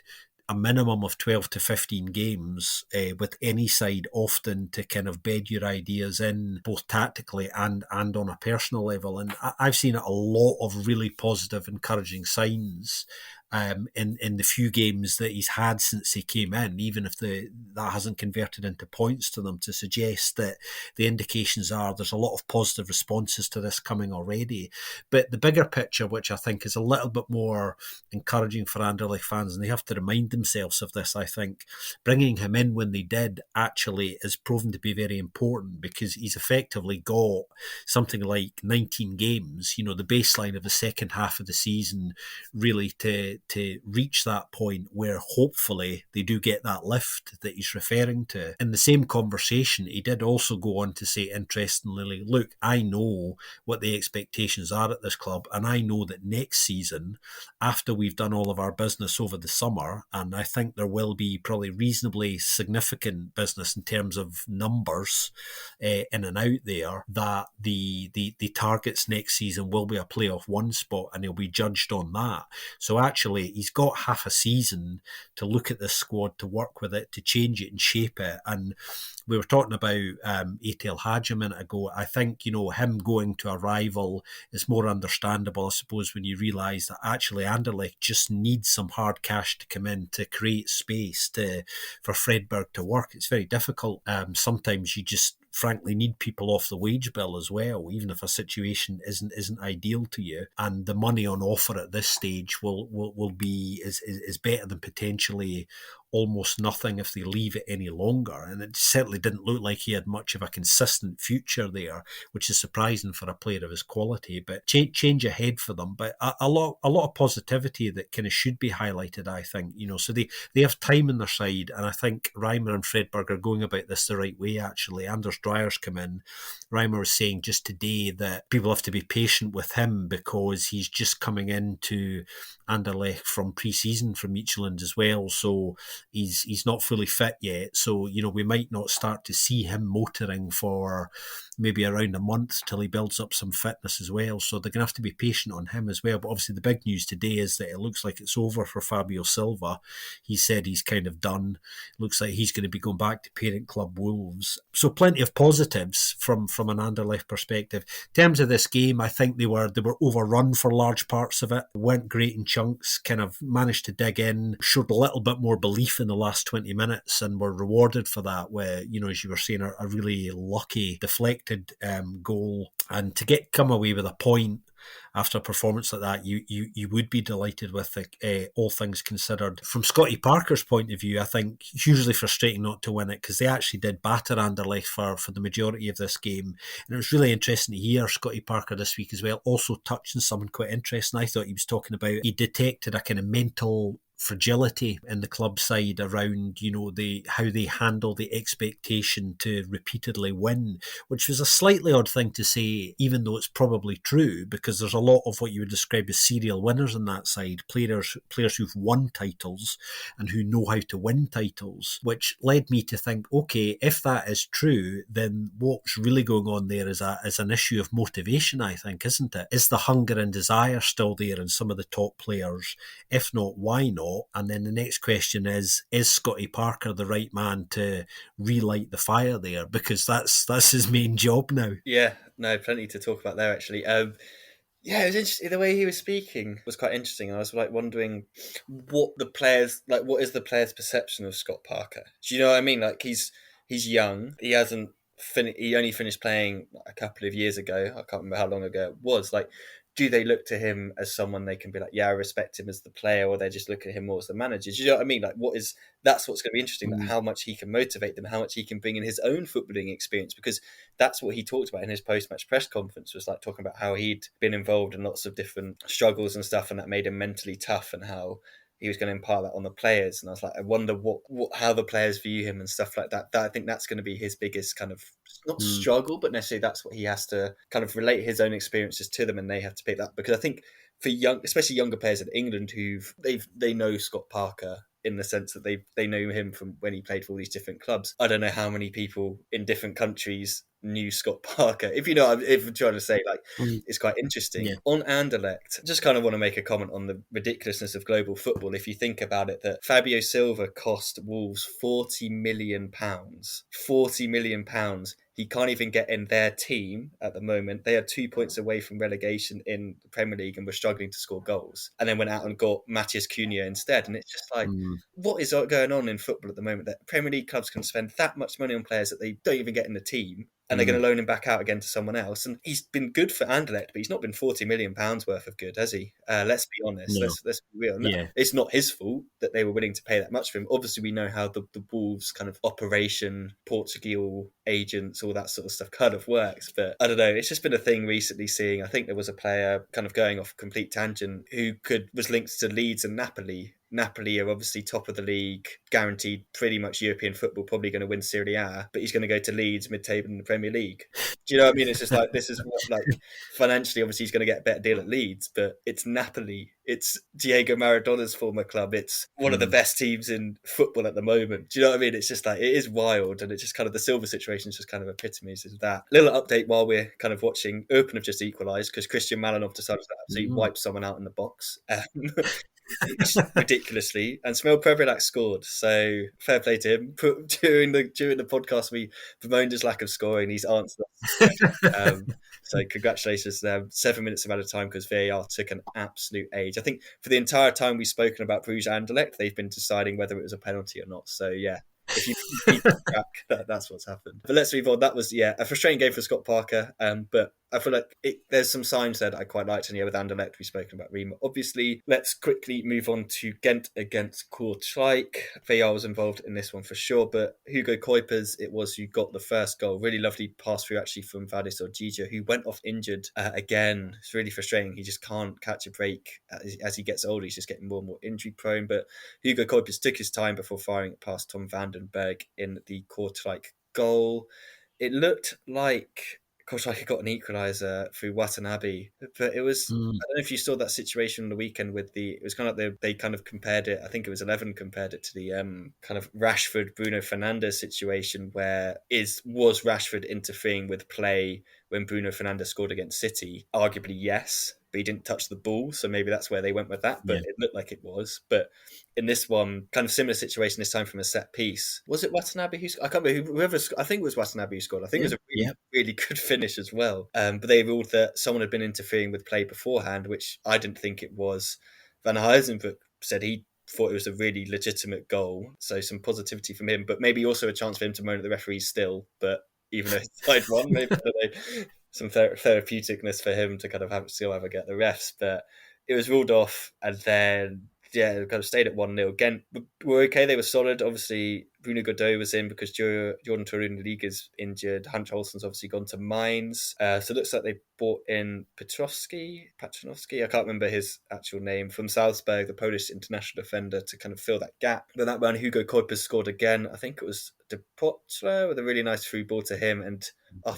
S2: a minimum of 12 to 15 games with any side often to kind of bed your ideas in both tactically and on a personal level. And I've seen a lot of really positive, encouraging signs in the few games that he's had since he came in, even if that hasn't converted into points to them, to suggest that the indications are there's a lot of positive responses to this coming already. But the bigger picture, which I think is a little bit more encouraging for Anderlecht fans, and they have to remind themselves of this, I think, bringing him in when they did actually is proven to be very important, because he's effectively got something like 19 games, you know, the baseline of the second half of the season, really to reach that point where hopefully they do get that lift that he's referring to. In the same conversation, he did also go on to say, interestingly, look, I know what the expectations are at this club, and I know that next season, after we've done all of our business over the summer, and I think there will be probably reasonably significant business in terms of numbers in and out there, that the targets next season will be a playoff 1 spot, and he'll be judged on that. So actually, he's got half a season to look at this squad, to work with it, to change it and shape it. And we were talking about Etel Hadj a minute ago. I think, you know, him going to a rival is more understandable, I suppose, when you realise that actually Anderlecht just needs some hard cash to come in to create space for Fredberg to work. It's very difficult. Sometimes you just frankly need people off the wage bill as well, even if a situation isn't ideal to you. And the money on offer at this stage will be is better than potentially almost nothing if they leave it any longer. And it certainly didn't look like he had much of a consistent future there, which is surprising for a player of his quality. But change ahead for them. But a lot of positivity that kind of should be highlighted, I think. You know, so they have time on their side, and I think Reimer and Fredberg are going about this the right way, actually. Anders Dreyer's come in. Reimer was saying just today that people have to be patient with him because he's just coming into Anderlecht from pre-season from Michelin as well, so he's not fully fit yet. So, you know, we might not start to see him motoring for maybe around a month till he builds up some fitness as well. So they're going to have to be patient on him as well. But obviously the big news today is that it looks like it's over for Fabio Silva. He said he's kind of done. Looks like he's going to be going back to parent club Wolves. So plenty of positives from from an Anderlecht perspective. In terms of this game, I think they were overrun for large parts of it, weren't great in chunks, kind of managed to dig in, showed a little bit more belief in the last 20 minutes and were rewarded for that with, as you were saying, a really lucky deflected goal. And to come away with a point after a performance like that, you would be delighted with it, all things considered. From Scotty Parker's point of view, I think hugely frustrating not to win it, because they actually did batter Anderlecht for the majority of this game. And it was really interesting to hear Scotty Parker this week as well, also touching someone quite interesting. I thought he was talking about, he detected a kind of mental fragility in the club side around, how they handle the expectation to repeatedly win, which was a slightly odd thing to say, even though it's probably true, because there's a lot of what you would describe as serial winners on that side, players who've won titles and who know how to win titles, which led me to think, okay, if that is true, then what's really going on there is an issue of motivation, I think, isn't it? Is the hunger and desire still there in some of the top players? If not, why not? And then the next question is Scotty Parker the right man to relight the fire there? Because that's his main job now.
S1: Yeah, no, plenty to talk about there, actually. Yeah, it was interesting. The way he was speaking was quite interesting. I was like wondering what is the players' perception of Scott Parker? Do you know what I mean? Like he's young. He hasn't he only finished playing a couple of years ago. I can't remember how long ago it was. Like, do they look to him as someone they can be like, yeah, I respect him as the player, or they just look at him more as the manager? Do you know what I mean? Like, that's what's going to be interesting, like how much he can motivate them, how much he can bring in his own footballing experience, because that's what he talked about in his post-match press conference, was like talking about how he'd been involved in lots of different struggles and stuff, and that made him mentally tough, and how he was going to impart that on the players. And I was like, I wonder how the players view him and stuff like that. I think that's going to be his biggest kind of, not struggle, but necessarily that's what he has to kind of relate his own experiences to them, and they have to pick that. Because I think for especially younger players in England, they know Scott Parker in the sense that they know him from when he played for all these different clubs. I don't know how many people in different countries knew Scott Parker. If you know, if I'm trying to say, like, it's quite interesting. Yeah. On Anderlecht, just kind of want to make a comment on the ridiculousness of global football. If you think about it, that Fabio Silva cost Wolves £40 million. £40 million. He can't even get in their team at the moment. They are 2 points away from relegation in the Premier League and were struggling to score goals. And then went out and got Matthias Cunha instead. And it's just like, what is going on in football at the moment? That Premier League clubs can spend that much money on players that they don't even get in the team, and they're going to loan him back out again to someone else. And he's been good for Anderlecht, but he's not been £40 million worth of good, has he? Let's be honest. No. Let's be real. No, yeah. It's not his fault that they were willing to pay that much for him. Obviously, we know how the Wolves kind of operation, Portugal agents, all that sort of stuff kind of works. But I don't know. It's just been a thing recently seeing. I think there was a player, kind of going off a complete tangent, who was linked to Leeds and Napoli. Napoli are obviously top of the league, guaranteed pretty much European football, probably going to win Serie A, but he's going to go to Leeds, mid-table in the Premier League. Do you know what I mean? It's just like, this is what, like, financially, obviously he's going to get a better deal at Leeds, but it's Napoli. It's Diego Maradona's former club. It's one of the best teams in football at the moment. Do you know what I mean? It's just like, it is wild, and it's just kind of, the Silva situation is just kind of epitomizes that. Little update while we're kind of watching. Open have just equalised because Christian Malinov decided to absolutely wipe someone out in the box. Ridiculously, and Smel Previllac scored, so fair play to him. During the podcast, we bemoaned his lack of scoring. He's answered us. So congratulations to them. 7 minutes amount of time, because VAR took an absolute age. I think for the entire time we've spoken about Bruges Anderlecht, they've been deciding whether it was a penalty or not. So yeah, if you keep track, that's what's happened. But let's move on. That was, a frustrating game for Scott Parker, but I feel like there's some signs there that I quite liked. And with Anderlecht, we've spoken about Rima. Obviously, let's quickly move on to Ghent against Kortrijk. VAR was involved in this one for sure, but Hugo Kuipers, it was who got the first goal. Really lovely pass through, actually, from Vadis Orgija, who went off injured again. It's really frustrating. He just can't catch a break. As he gets older, he's just getting more and more injury prone. But Hugo Kuipers took his time before firing it past Tom Vandenberg in the Kortrijk goal. It looked like Kortrijk got an equaliser through Watanabe, but it was, I don't know if you saw that situation on the weekend with it was kind of like they kind of compared it, I think it was 11 compared it to the kind of Rashford Bruno Fernandes situation, where was Rashford interfering with play when Bruno Fernandes scored against City? Arguably yes, but he didn't touch the ball. So maybe that's where they went with that, but
S2: Yeah.
S1: it looked like it was. But in this one, kind of similar situation this time from a set piece. Was it Watanabe who scored? I can't remember whoever. I think it was Watanabe who scored. I think it
S2: Yeah.
S1: was a
S2: Yeah.
S1: really, really good finish as well. But they ruled that someone had been interfering with play beforehand, which I didn't think it was. Van Heisenbroek said he thought it was a really legitimate goal. So some positivity from him, but maybe also a chance for him to moan at the referees still. But even though his side won, maybe I don't know, some therapeuticness for him to kind of still have a get the refs. But it was ruled off, and then yeah, kind of stayed at 1-0. Again, were okay. They were solid. Obviously, Bruno Godot was in because Jordan Torun League is injured. Hans Olsen's obviously gone to Mainz. So it looks like they brought in Patronovsky. I can't remember his actual name, from Salzburg, the Polish international defender, to kind of fill that gap. But that one, Hugo Kuipers scored again. I think it was De Potler with a really nice through ball to him. And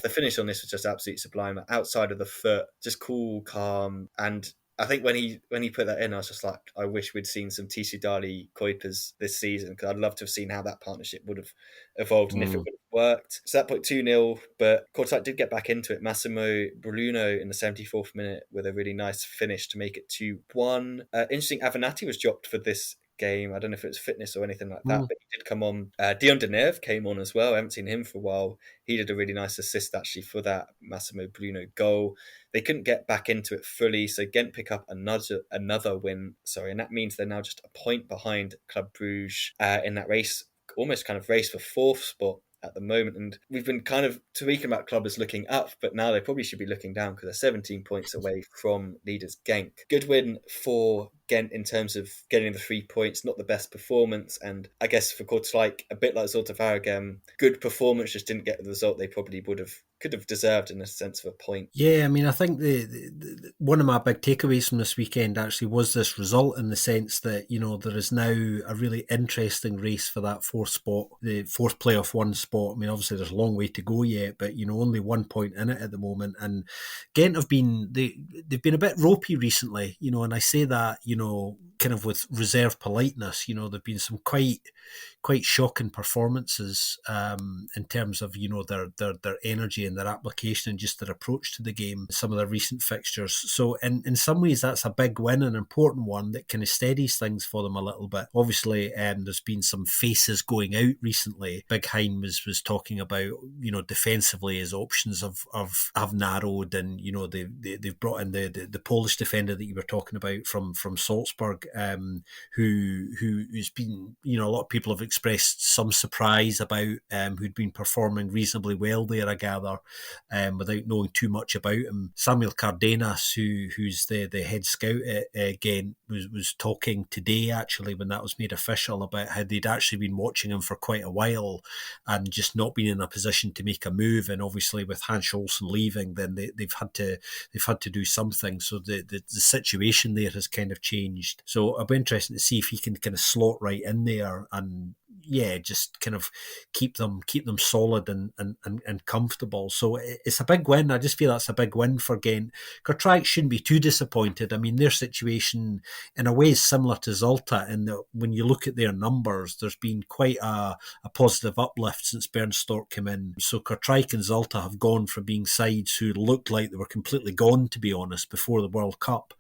S1: the finish on this was just absolutely sublime. Outside of the foot, just cool, calm, and I think when he put that in, I was just like, I wish we'd seen some Tisu Dali Kuipers this season, because I'd love to have seen how that partnership would have evolved and if it would have worked. So that put 2-0, but Kortrijk did get back into it. Massimo Bruno in the 74th minute with a really nice finish to make it 2-1. Interesting, Avenatti was dropped for this game. I don't know if it was fitness or anything like that, but he did come on. Dion Deneuve came on as well. I haven't seen him for a while. He did a really nice assist actually for that Massimo Bruno goal. They couldn't get back into it fully, so Ghent pick up another win. And that means they're now just a point behind Club Bruges in that race, almost kind of race for fourth spot at the moment. And we've been kind of speaking about Club as looking up, but now they probably should be looking down because they're 17 points away from leaders Genk. Good win for Ghent in terms of getting the 3 points, not the best performance. And I guess for Kortrijk, a bit like Zulte Waregem, good performance, just didn't get the result they probably could have deserved in a sense of a point.
S2: Yeah, I mean, I think the one of my big takeaways from this weekend actually was this result, in the sense that, you know, there is now a really interesting race for that fourth spot, the fourth playoff one spot. I mean, obviously there's a long way to go yet, but, you know, only 1 point in it at the moment. And Ghent they've been a bit ropey recently, you know, and I say that, you know, kind of with reserved politeness. You know, there've been some quite shocking performances in terms of, you know, their energy and their application and just their approach to the game, some of their recent fixtures. So in some ways that's a big win, an important one that kind of steadies things for them a little bit. Obviously there's been some faces going out recently. Big Hein was talking about, you know, defensively his options have narrowed, and, you know, they've brought in the Polish defender that you were talking about from Salzburg, who's been, you know, a lot of people have expressed some surprise about, who'd been performing reasonably well there, I gather, without knowing too much about him. Samuel Cardenas, who's the head scout at Ghent, was talking today, actually, when that was made official, about how they'd actually been watching him for quite a while and just not been in a position to make a move. And obviously with Hans Olsen leaving, then they've had to do something. So the situation there has kind of changed. So it'll be interesting to see if he can kind of slot right in there and, yeah, just kind of keep them solid and comfortable. So it's a big win. I just feel that's a big win for Ghent. Kortrijk shouldn't be too disappointed. I mean, their situation in a way is similar to Zulte, in that when you look at their numbers, there's been quite a positive uplift since Bernd Stork came in. So Kortrijk and Zulte have gone from being sides who looked like they were completely gone, to be honest, before the World Cup,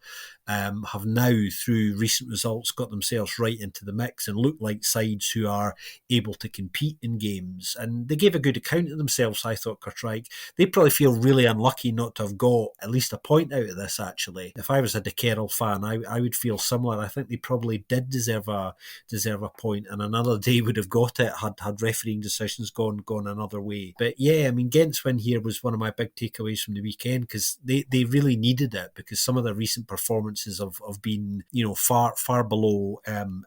S2: have now, through recent results, got themselves right into the mix and look like sides who are able to compete in games. And they gave a good account of themselves, I thought, Kortrijk. They probably feel really unlucky not to have got at least a point out of this, actually. If I was a De Kerel fan, I would feel similar. I think they probably did deserve a point, and another day would have got it had refereeing decisions gone another way. But yeah, I mean, Ghent's win here was one of my big takeaways from the weekend, because they really needed it, because some of their recent performances have been, you know, far below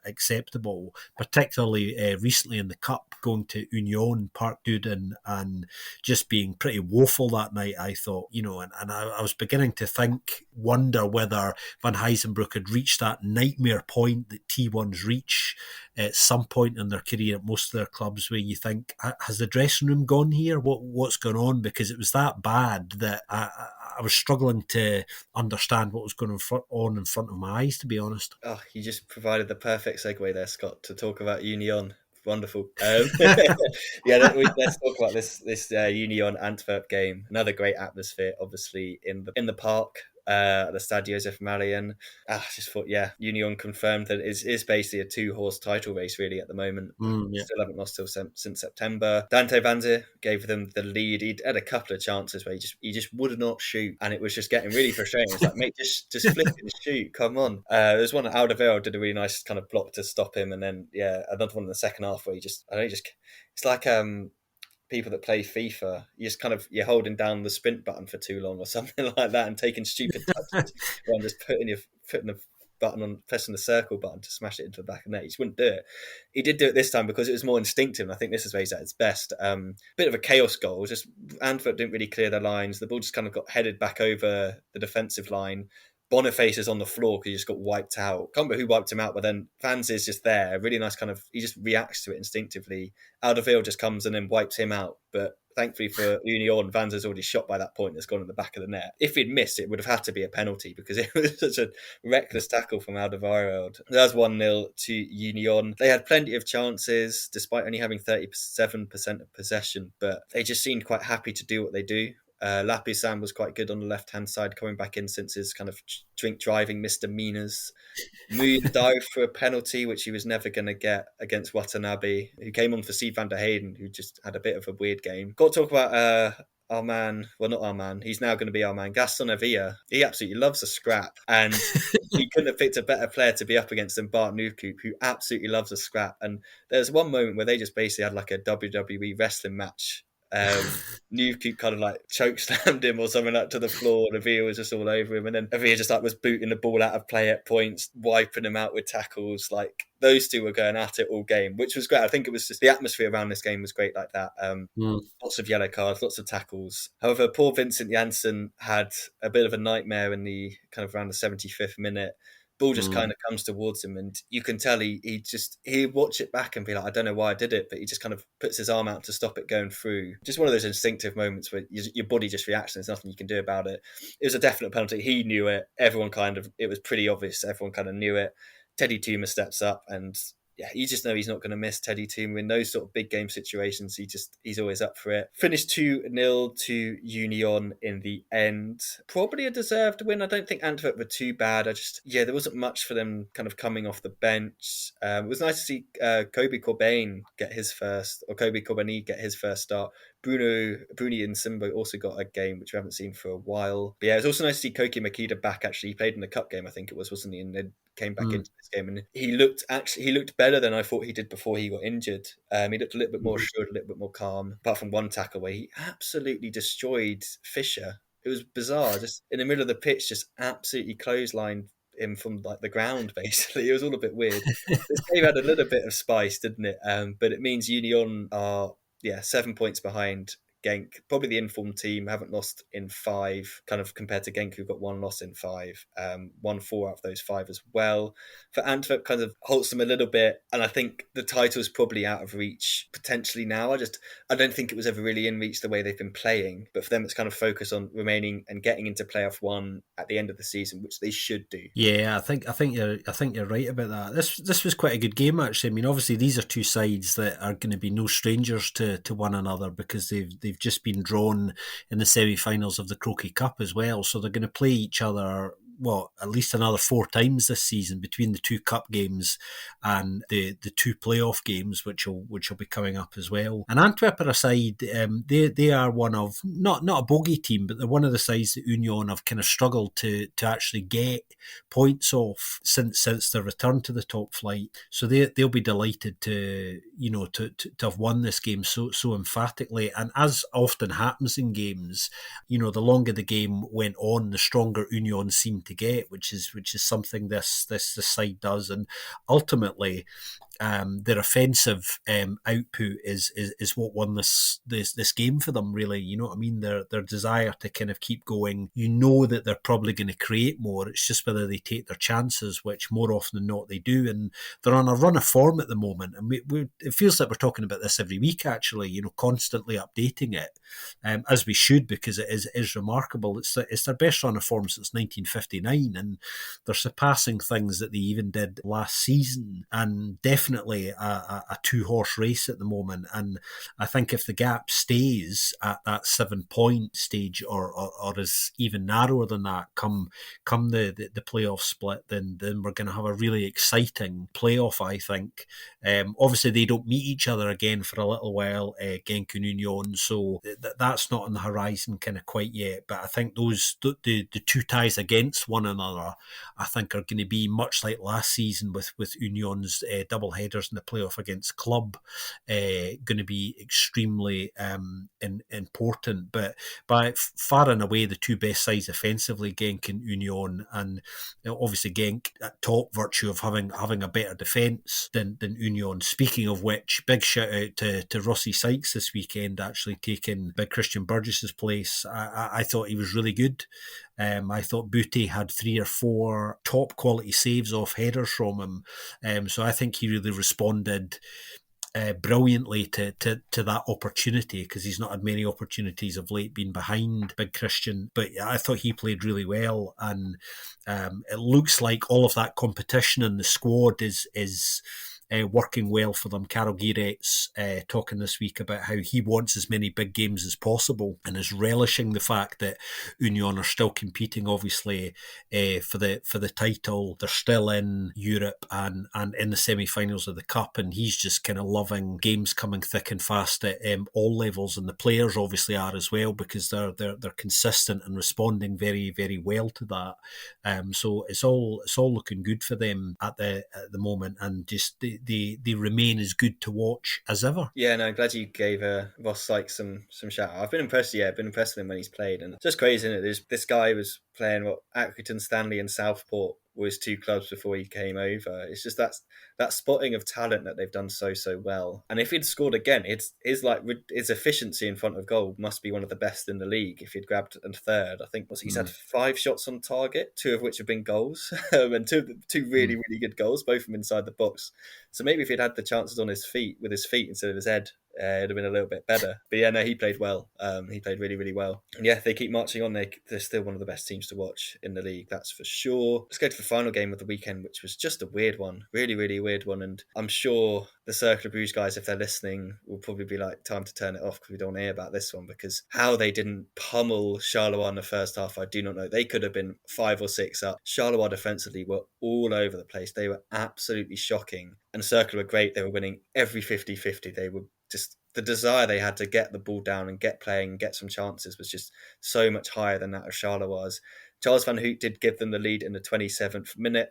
S2: acceptable, particularly recently in the Cup, going to Union Park Duden and just being pretty woeful that night, I thought, you know, and I was beginning to wonder whether Van Heisenbroek had reached that nightmare point that T1s reach at some point in their career at most of their clubs, where you think, has the dressing room gone here? What's going on? Because it was that bad that I was struggling to understand what was going on in front of my eyes, to be honest.
S1: Oh, you just provided the perfect segue there, Scott, to talk about Union. Wonderful. Yeah, let's talk about this Union Antwerp game. Another great atmosphere, obviously in the park. at the Stade Joseph Malien. I just thought, yeah, Union confirmed that it is basically a 2-horse title race really at the moment.
S2: Yeah.
S1: Still haven't lost since September. Dante Vanze gave them the lead. He'd had a couple of chances where he just would not shoot, and it was just getting really frustrating. It's like, mate, just flip it and shoot. Come on. There's one that Alderweireld did a really nice kind of block to stop him, and then another one in the second half where it's like people that play FIFA, you're holding down the sprint button for too long or something like that, and taking stupid touches rather than just putting the button on, pressing the circle button to smash it into the back of the net. He just wouldn't do it. He did do it this time because it was more instinctive, and I think this is where he's at his best. Bit of a chaos goal. Just Antwerp didn't really clear their lines. The ball just kind of got headed back over the defensive line. Boniface is on the floor because he just got wiped out. Can't remember who wiped him out, but then Vans is just there. Really nice he just reacts to it instinctively. Alderweireld just comes and then wipes him out. But thankfully for Union, Vans has already shot by that point. It's gone in the back of the net. If he'd missed, it would have had to be a penalty because it was such a reckless tackle from Alderweireld. That was 1-0 to Union. They had plenty of chances despite only having 37% of possession, but they just seemed quite happy to do what they do. Lapisam was quite good on the left-hand side, coming back in since his kind of drink-driving misdemeanours. Muir dived for a penalty, which he was never going to get against Watanabe, who came on for Steve van der Heyden, who just had a bit of a weird game. Got to talk about our man, well, not our man, he's now going to be our man, Gaston Avila. He absolutely loves a scrap, and he couldn't have picked a better player to be up against than Bart Nieuwkoop, who absolutely loves a scrap. And there's one moment where they just basically had like a WWE wrestling match. Nieuwkoop kind of like choke slammed him or something like to the floor, and Avila was just all over him, and then Avila just like was booting the ball out of play at points, wiping him out with tackles. Like those two were going at it all game, which was great. I think it was just the atmosphere around this game was great like that. Lots of yellow cards, lots of tackles. However, poor Vincent Janssen had a bit of a nightmare in the kind of around the 75th minute. Ball just kind of comes towards him, and you can tell he'd watch it back and be like, I don't know why I did it, but he just kind of puts his arm out to stop it going through. Just one of those instinctive moments where your body just reacts and there's nothing you can do about it. It was a definite penalty. He knew it. It was pretty obvious. Everyone kind of knew it. Teddy Tuma steps up, and you just know he's not going to miss Teddy Tuma in those sort of big game situations. He's always up for it. Finished 2-0 to Union in the end. Probably a deserved win. I don't think Antwerp were too bad. There wasn't much for them kind of coming off the bench. It was nice to see Kobe Corbin get his first start. Bruni and Simba also got a game, which we haven't seen for a while. But it was also nice to see Koki Makeda back, actually. He played in the cup game, I think it was, wasn't he? And then came back into this game, and he looked better than I thought he did before he got injured. He looked a little bit more assured, a little bit more calm, apart from one tackle where he absolutely destroyed Fischer. It was bizarre, just in the middle of the pitch, just absolutely clotheslined him from like the ground, basically. It was all a bit weird. This game had a little bit of spice, didn't it? But it means Union are 7 points behind Genk, probably the informed team, haven't lost in 5, kind of compared to Genk, who've got 1 loss in 5, won 4 out of those 5 as well. For Antwerp, kind of halts them a little bit, and I think the title's probably out of reach potentially now. I don't think it was ever really in reach the way they've been playing, but for them it's kind of focus on remaining and getting into playoff 1 at the end of the season, which they should do.
S2: Yeah, I think you're right about that. This was quite a good game, actually. I mean, obviously these are two sides that are going to be no strangers to one another because they've just been drawn in the semi-finals of the Croquet Cup as well, so they're going to play each other at least another 4 times this season between the 2 cup games and the 2 playoff games, which will be coming up as well. And Antwerp are a side, they are one of not a bogey team, but they're one of the sides that Union have kind of struggled to actually get points off since their return to the top flight. So they'll be delighted to have won this game so emphatically. And as often happens in games, the longer the game went on, the stronger Union seemed to get, which is something this side does, and ultimately their offensive output is what won this game for them, really. You know what I mean? Their desire to kind of keep going. That they're probably going to create more. It's just whether they take their chances, which more often than not they do. And they're on a run of form at the moment. And it feels like we're talking about this every week, actually. Constantly updating it, as we should, because it is remarkable. It's their best run of form since 1959, and they're surpassing things that they even did last season, and definitely definitely a two-horse race at the moment. And I think if the gap stays at that 7 point stage, or is even narrower than that, come the playoff split, then we're going to have a really exciting playoff, I think. Obviously, they don't meet each other again for a little while, Genk and Union, so that's not on the horizon kind of quite yet. But I think the two ties against one another, I think, are going to be much like last season with Union's double headers in the playoff against Club, going to be extremely important. But by far and away, the two best sides offensively, Genk and Union, and obviously Genk at top, virtue of having a better defence than Union. Speaking of which, big shout out to Rossi Sykes this weekend, actually taking Big Christian Burgess's place. I thought he was really good. I thought Booty had 3 or 4 top quality saves off headers from him. So I think he really responded brilliantly to that opportunity, because he's not had many opportunities of late being behind Big Christian. But I thought he played really well, and it looks like all of that competition in the squad is working well for them. Karol Giret's talking this week about how he wants as many big games as possible and is relishing the fact that Union are still competing, obviously, for the title. They're still in Europe and in the semi-finals of the Cup, and he's just kind of loving games coming thick and fast at all levels, and the players obviously are as well, because they're consistent and responding very, very well to that. So it's all looking good for them at the moment, and just they remain as good to watch as ever.
S1: Yeah, no, I'm glad you gave Ross Sykes some shout out. I've been impressed. Yeah, I've been impressed with him when he's played, and it's just crazy, isn't it? This guy was playing Accrington Stanley and Southport were his 2 clubs before he came over. It's just that spotting of talent that they've done so well. And if he'd scored again, his efficiency in front of goal must be one of the best in the league. If he'd grabbed a third, I think he's had 5 shots on target, 2 of which have been goals, and two really good goals, both of them inside the box. So maybe if he'd had the chances on his feet instead of his head, it'd have been a little bit better. But yeah, no, he played well. He played really, really well. And yeah, they keep marching on. They're still one of the best teams to watch in the league, that's for sure. Let's go to the final game of the weekend, which was just a weird one. Really, really weird one. And I'm sure the Cercle Bruges guys, if they're listening, will probably be like, time to turn it off, because we don't want to hear about this one. Because how they didn't pummel Charleroi in the first half, I do not know. They could have been 5 or 6 up. Charleroi defensively were all over the place. They were absolutely shocking. And Cercle were great. They were winning every 50-50. They were just, the desire they had to get the ball down and get playing and get some chances was just so much higher than that of Charleroi. Charles Van Hout did give them the lead in the 27th minute.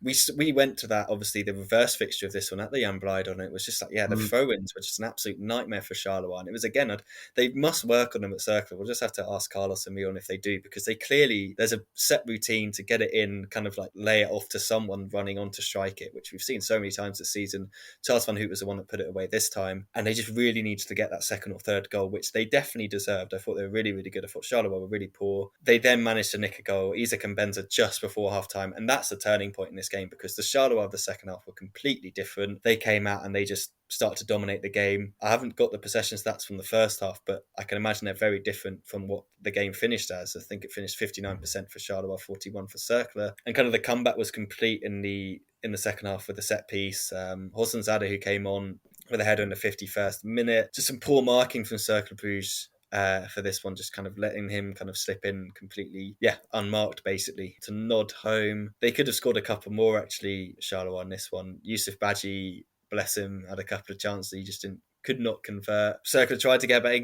S1: We went to that, obviously, the reverse fixture of this one at the Jan Blydon, and it was just like, the throw-ins were just an absolute nightmare for Charleroi. And it was, again, they must work on them at Cercle. We'll just have to ask Carlos and Mion if they do, because there's a set routine to get it in, kind of like lay it off to someone running on to strike it, which we've seen so many times this season. Charles Van Hout was the one that put it away this time, and they just really needed to get that second or third goal, which they definitely deserved. I thought they were really, really good. I thought Charleroi were really poor. They then managed to nick a goal, Isaac and Benza, just before half-time, and that's the turning point in this game, because the Charleroi of the second half were completely different. They came out and they just started to dominate the game. I haven't got the possession stats from the first half, but I can imagine they're very different from what the game finished as. I think it finished 59% for Charleroi, 41% for Cercle, and kind of the comeback was complete in the second half with a set piece. Hossein Zada, who came on with a header in the 51st minute. Just some poor marking from Cercle Bruges for this one, just kind of letting him kind of slip in completely, unmarked, basically, to nod home. They could have scored a couple more, actually, Charleroi, on this one. Yusuf Badji, bless him, had a couple of chances he just could not convert. Cercle tried to get back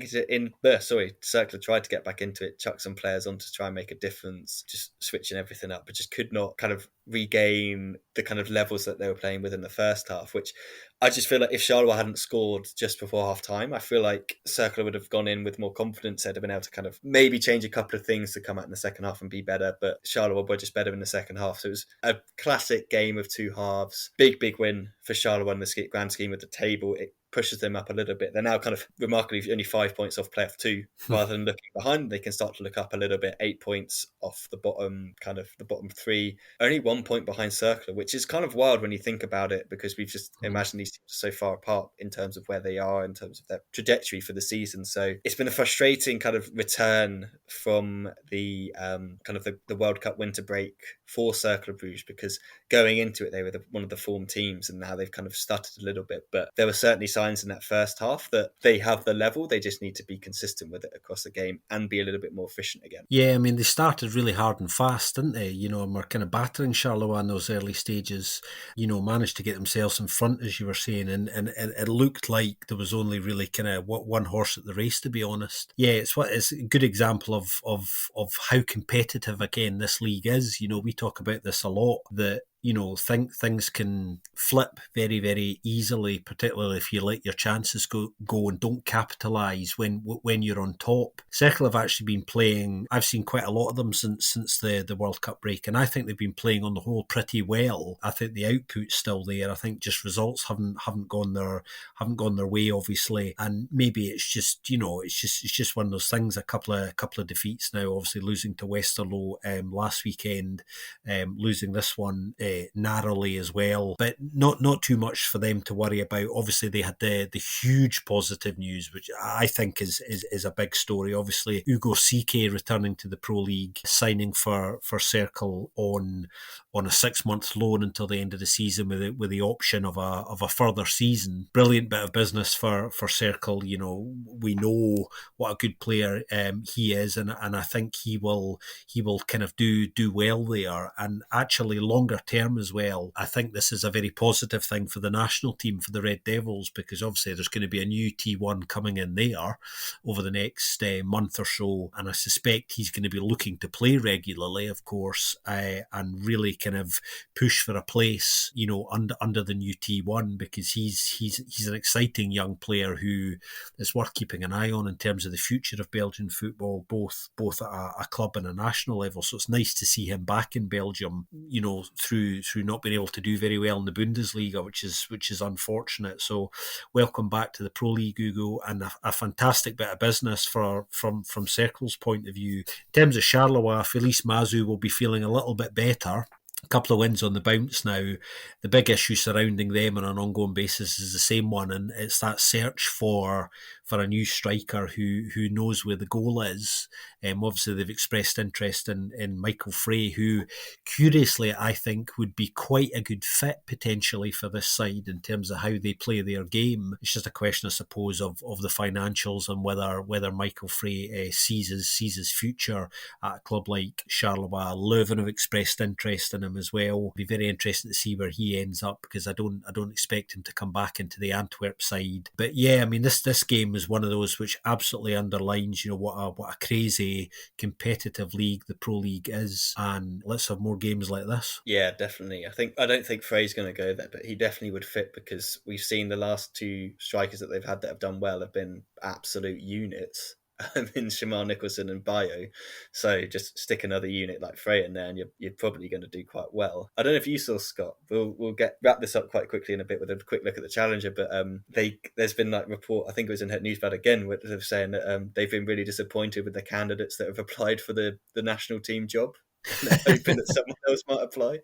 S1: into it, chuck some players on to try and make a difference, just switching everything up, but just could not kind of regain the kind of levels that they were playing with in the first half, which I just feel like if Charleroi hadn't scored just before half time, I feel like Cercle would have gone in with more confidence. They'd have been able to kind of maybe change a couple of things to come out in the second half and be better, but Charleroi were just better in the second half. So it was a classic game of two halves. Big win for Charleroi in the grand scheme of the table. It pushes them up a little bit. They're now kind of remarkably only 5 points off playoff 2. Rather than looking behind, they can start to look up a little bit. 8 points off the bottom 3. Only 1 point behind Cercle, which is kind of wild when you think about it, because we've just imagined these teams are so far apart in terms of where they are, in terms of their trajectory for the season. So it's been a frustrating kind of return from the kind of the World Cup winter break for Cercle of Bruges, because going into it they were one of the form teams, and now they've kind of stuttered a little bit. But there were certainly signs in that first half that they have the level. They just need to be consistent with it across the game and be a little bit more efficient again.
S2: Yeah, I mean, they started really hard and fast, didn't they? And were kind of battering Charleroi in those early stages, managed to get themselves in front, as you were saying, and it looked like there was only really kind of one horse at the race, to be honest. Yeah, it's a good example of how competitive, again, this league is. We talk about this a lot, that think things can flip very, very easily, particularly if you let your chances go and don't capitalise when you're on top. Cercle have actually been playing, I've seen quite a lot of them since the World Cup break, and I think they've been playing on the whole pretty well. I think the output's still there. I think just results haven't gone their way, obviously, and maybe it's just it's just one of those things. A couple of defeats now, obviously losing to Westerlo last weekend, losing this one narrowly as well, but not too much for them to worry about. Obviously, they had the huge positive news, which I think is a big story. Obviously, Ugo Sike returning to the Pro League, signing for Cercle on a 6-month loan until the end of the season with the option of a further season. Brilliant bit of business for Cercle. We know what a good player he is, and I think he will kind of do well there, and actually longer term as well. I think this is a very positive thing for the national team, for the Red Devils, because obviously there's going to be a new T1 coming in there over the next month or so, and I suspect he's going to be looking to play regularly, of course, and really kind of push for a place, under the new T1, because he's an exciting young player who is worth keeping an eye on in terms of the future of Belgian football, both at a club and a national level. So it's nice to see him back in Belgium, through not being able to do very well in the Bundesliga, which is unfortunate. So welcome back to the Pro League, Ugo, and a fantastic bit of business from Cercle's point of view. In terms of Charleroi, Felice Mazu will be feeling a little bit better. A couple of wins on the bounce now. The big issue surrounding them on an ongoing basis is the same one, and it's that search for a new striker who knows where the goal is. Obviously, they've expressed interest in Michael Frey, who, curiously, I think would be quite a good fit potentially for this side in terms of how they play their game. It's just a question, I suppose, of the financials and whether Michael Frey sees his future at a club like Charleroi. Leuven have expressed interest in him as well. It'll be very interesting to see where he ends up, because I don't expect him to come back into the Antwerp side. But yeah, I mean, this game is one of those which absolutely underlines, what a crazy competitive league the Pro League is, and let's have more games like this.
S1: Yeah, definitely. I don't think Frey's going to go there, but he definitely would fit, because we've seen the last two strikers that they've had that have done well have been absolute units. In Shamar Nicholson and Bayo. So just stick another unit like Frey in there and you're probably going to do quite well. I don't know if you saw, Scott. We'll wrap this up quite quickly in a bit with a quick look at the Challenger, but there's been report, I think it was in Het Nieuwsblad again, where they're saying that they've been really disappointed with the candidates that have applied for the national team job. And they're hoping that someone else might apply.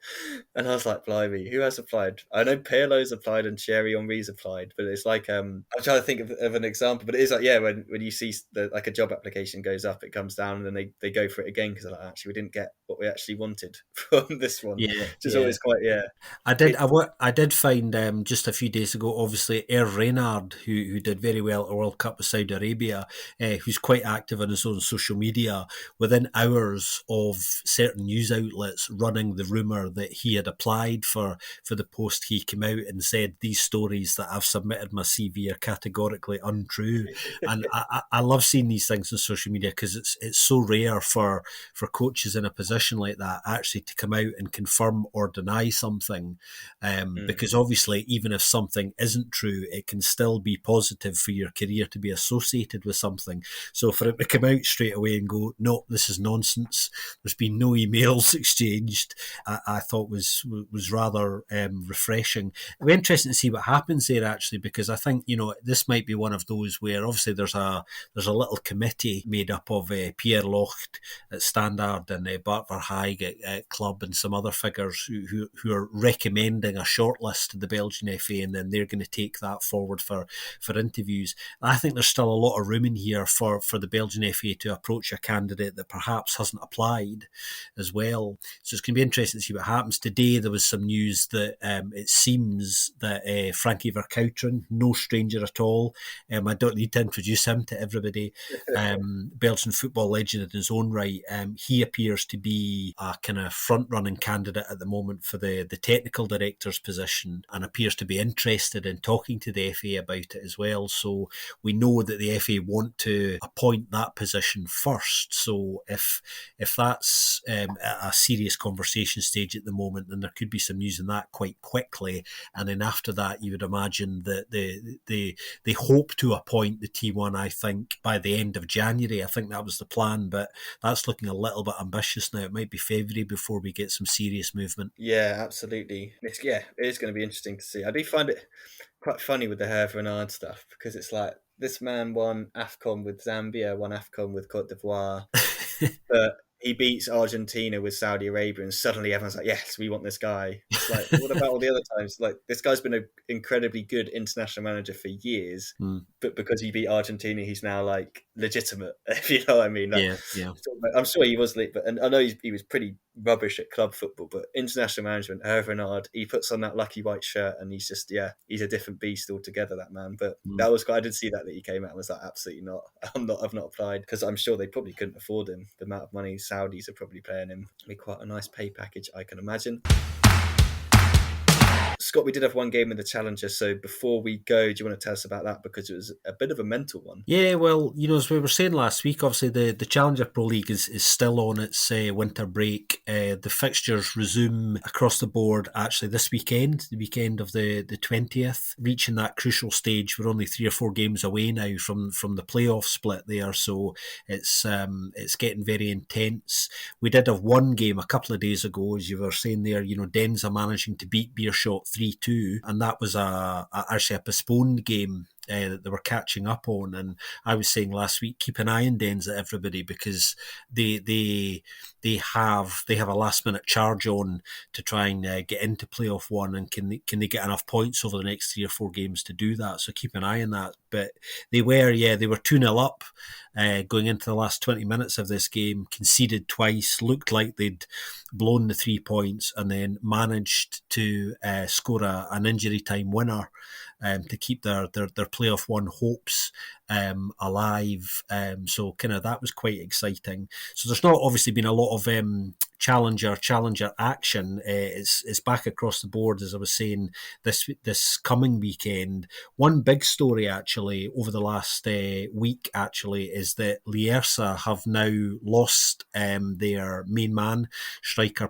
S1: And I was like, blimey, who has applied? I know Pirlo's applied and Thierry Henry's applied, but it's like, I'm trying to think of an example, but it is like, yeah, when you see a job application goes up, it comes down and then they go for it again, because they're like, actually, we didn't get what we actually wanted from this one.
S2: Yeah,
S1: which is always quite, yeah.
S2: I did find just a few days ago, obviously, Hervé Renard, who did very well at the World Cup with Saudi Arabia, who's quite active on his own social media, within hours of certain news outlets running the rumour that he had applied for the post, he came out and said, these stories that I've submitted my CV are categorically untrue. And I love seeing these things on social media, because it's so rare for coaches in a position like that actually to come out and confirm or deny something, because obviously even if something isn't true, it can still be positive for your career to be associated with something. So for it to come out straight away and go, no, this is nonsense, there's been no emails exchanged, I thought was rather refreshing. It'll be interesting to see what happens there, actually, because I think this might be one of those where obviously there's a little committee made up of Pierre Locht at Standard and Bart Verhaeg at Club and some other figures who are recommending a shortlist to the Belgian FA, and then they're going to take that forward for interviews. I think there's still a lot of room in here for the Belgian FA to approach a candidate that perhaps hasn't applied, as well. So it's going to be interesting to see what happens. Today there was some news that it seems that Frankie Verkouteren, no stranger at all, I don't need to introduce him to everybody, Belgian football legend in his own right, he appears to be a kind of front-running candidate at the moment for the technical director's position, and appears to be interested in talking to the FA about it as well. So we know that the FA want to appoint that position first. So if that's at a serious conversation stage at the moment, then there could be some news in that quite quickly. And then after that, you would imagine that they hope to appoint the T1, I think, by the end of January. I think that was the plan, but that's looking a little bit ambitious now. It might be February before we get some serious movement.
S1: Yeah, absolutely. It is going to be interesting to see. I do find it quite funny with the Hervé Renard stuff, because it's like this man won AFCON with Zambia, won AFCON with Cote d'Ivoire, but he beats Argentina with Saudi Arabia, and suddenly everyone's like, yes, we want this guy. It's like, what about all the other times? Like, this guy's been an incredibly good international manager for years, but because he beat Argentina, he's now like legitimate, if you know what I mean. Like,
S2: yeah.
S1: I'm sure he was late, but and I know he was pretty rubbish at club football, but international management, Hervé Renard, he puts on that lucky white shirt and he's just, he's a different beast altogether, that man. But that was, I did see that he came out and was like, absolutely not. I've not applied, because I'm sure they probably couldn't afford him. The amount of money Saudis are probably paying him. It'd be quite a nice pay package, I can imagine. Scott, we did have one game in the Challenger, so before we go, do you want to tell us about that? Because it was a bit of a mental one.
S2: Yeah, well, as we were saying last week, obviously the Challenger Pro League is still on its winter break. The fixtures resume across the board actually this weekend, the weekend of the 20th, reaching that crucial stage. We're only 3 or 4 games away now from the playoff split there, so it's getting very intense. We did have one game a couple of days ago, as you were saying there, Denza managing to beat Beerschot 3-2, and that was actually a postponed game that they were catching up on. And I was saying last week, keep an eye on Denza, everybody, because they have a last minute charge on to try and get into playoff one, and can they get enough points over the next 3 or 4 games to do that? So keep an eye on that. But they were 2-0 up going into the last 20 minutes of this game, conceded twice, looked like they'd blown the 3 points, and then managed to score an injury time winner to keep their playoff one hopes alive. So kind of that was quite exciting. So there's not obviously been a lot of challenger action. It's back across the board, as I was saying, this coming weekend. One big story actually over the last week actually is that Lierse have now lost their main man,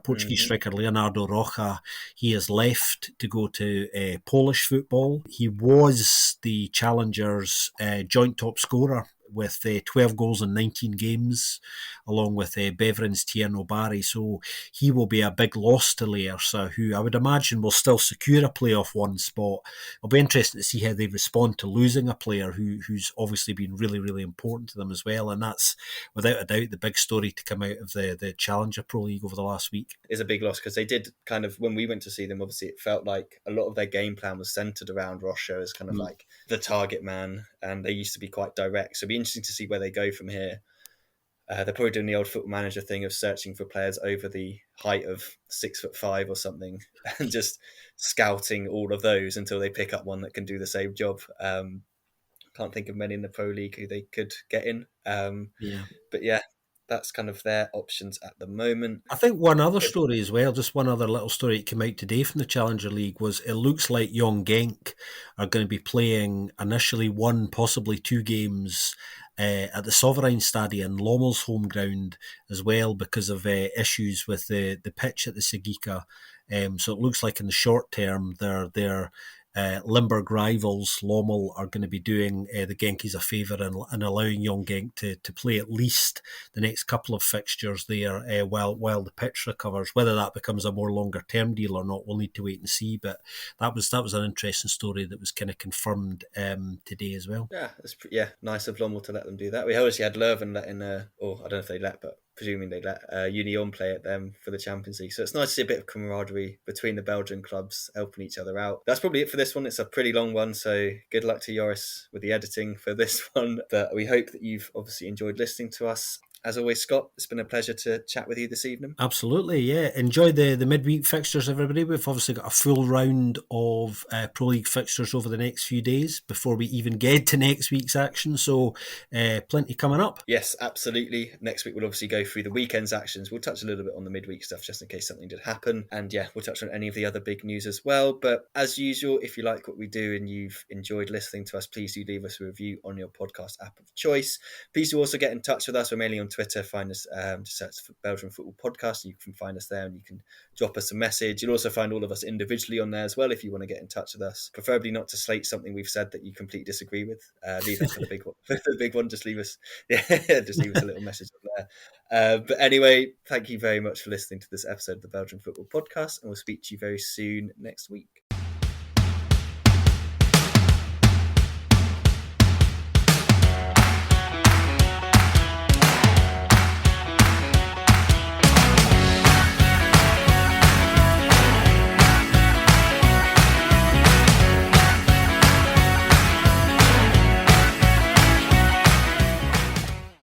S2: Portuguese striker Leonardo Rocha. He has left to go to Polish football. He was the Challengers joint top scorer with 12 goals in 19 games, along with Beverin's Tierno Barry. So he will be a big loss to Lierse, who I would imagine will still secure a playoff one spot. It'll be interesting to see how they respond to losing a player who's obviously been really, really important to them as well. And that's, without a doubt, the big story to come out of the Challenger Pro League over the last week.
S1: It's a big loss, because they did kind of, when we went to see them, obviously it felt like a lot of their game plan was centred around Rocha as kind of like the target man, and they used to be quite direct. So it'd be interesting to see where they go from here. They're probably doing the old Football Manager thing of searching for players over the height of 6'5" or something, and just scouting all of those until they pick up one that can do the same job. Can't think of many in the Pro League who they could get in. But yeah, that's kind of their options at the moment.
S2: I think one other story as well, just one other little story that came out today from the Challenger League, was it looks like Young Genk are going to be playing initially 1, possibly 2 games at the Sovereign Stadion, Lommel's home ground, as well, because of issues with the pitch at the Sigika. So it looks like in the short term, they're Limburg rivals Lommel are going to be doing the Genkies a favour and allowing Young Genk to play at least the next couple of fixtures there while the pitch recovers. Whether that becomes a more longer term deal or not, we'll need to wait and see. But that was an interesting story that was kind of confirmed today as well.
S1: Yeah, nice of Lommel to let them do that. We obviously had Leuven let in, or I don't know if they let, but presuming they let Union play at them for the Champions League. So it's nice to see a bit of camaraderie between the Belgian clubs helping each other out. That's probably it for this one. It's a pretty long one, so good luck to Joris with the editing for this one. But we hope that you've obviously enjoyed listening to us. as always, Scott, it's been a pleasure to chat with you this evening.
S2: Absolutely, yeah. Enjoy the midweek fixtures, everybody. We've obviously got a full round of Pro League fixtures over the next few days before we even get to next week's action, so plenty coming up.
S1: Yes, absolutely. Next week we'll obviously go through the weekend's actions. We'll touch a little bit on the midweek stuff just in case something did happen. And yeah, we'll touch on any of the other big news as well. But as usual, if you like what we do and you've enjoyed listening to us, please do leave us a review on your podcast app of choice. Please do also get in touch with us. We're mainly on Twitter. Find us, just search for Belgian Football Podcast. You can find us there and you can drop us a message. You'll also find all of us individually on there as well if you want to get in touch with us. Preferably not to slate something we've said that you completely disagree with. Leave that for the big one. For the big one, just leave us just leave us a little message up there. But anyway, thank you very much for listening to this episode of the Belgian Football Podcast, and we'll speak to you very soon next week.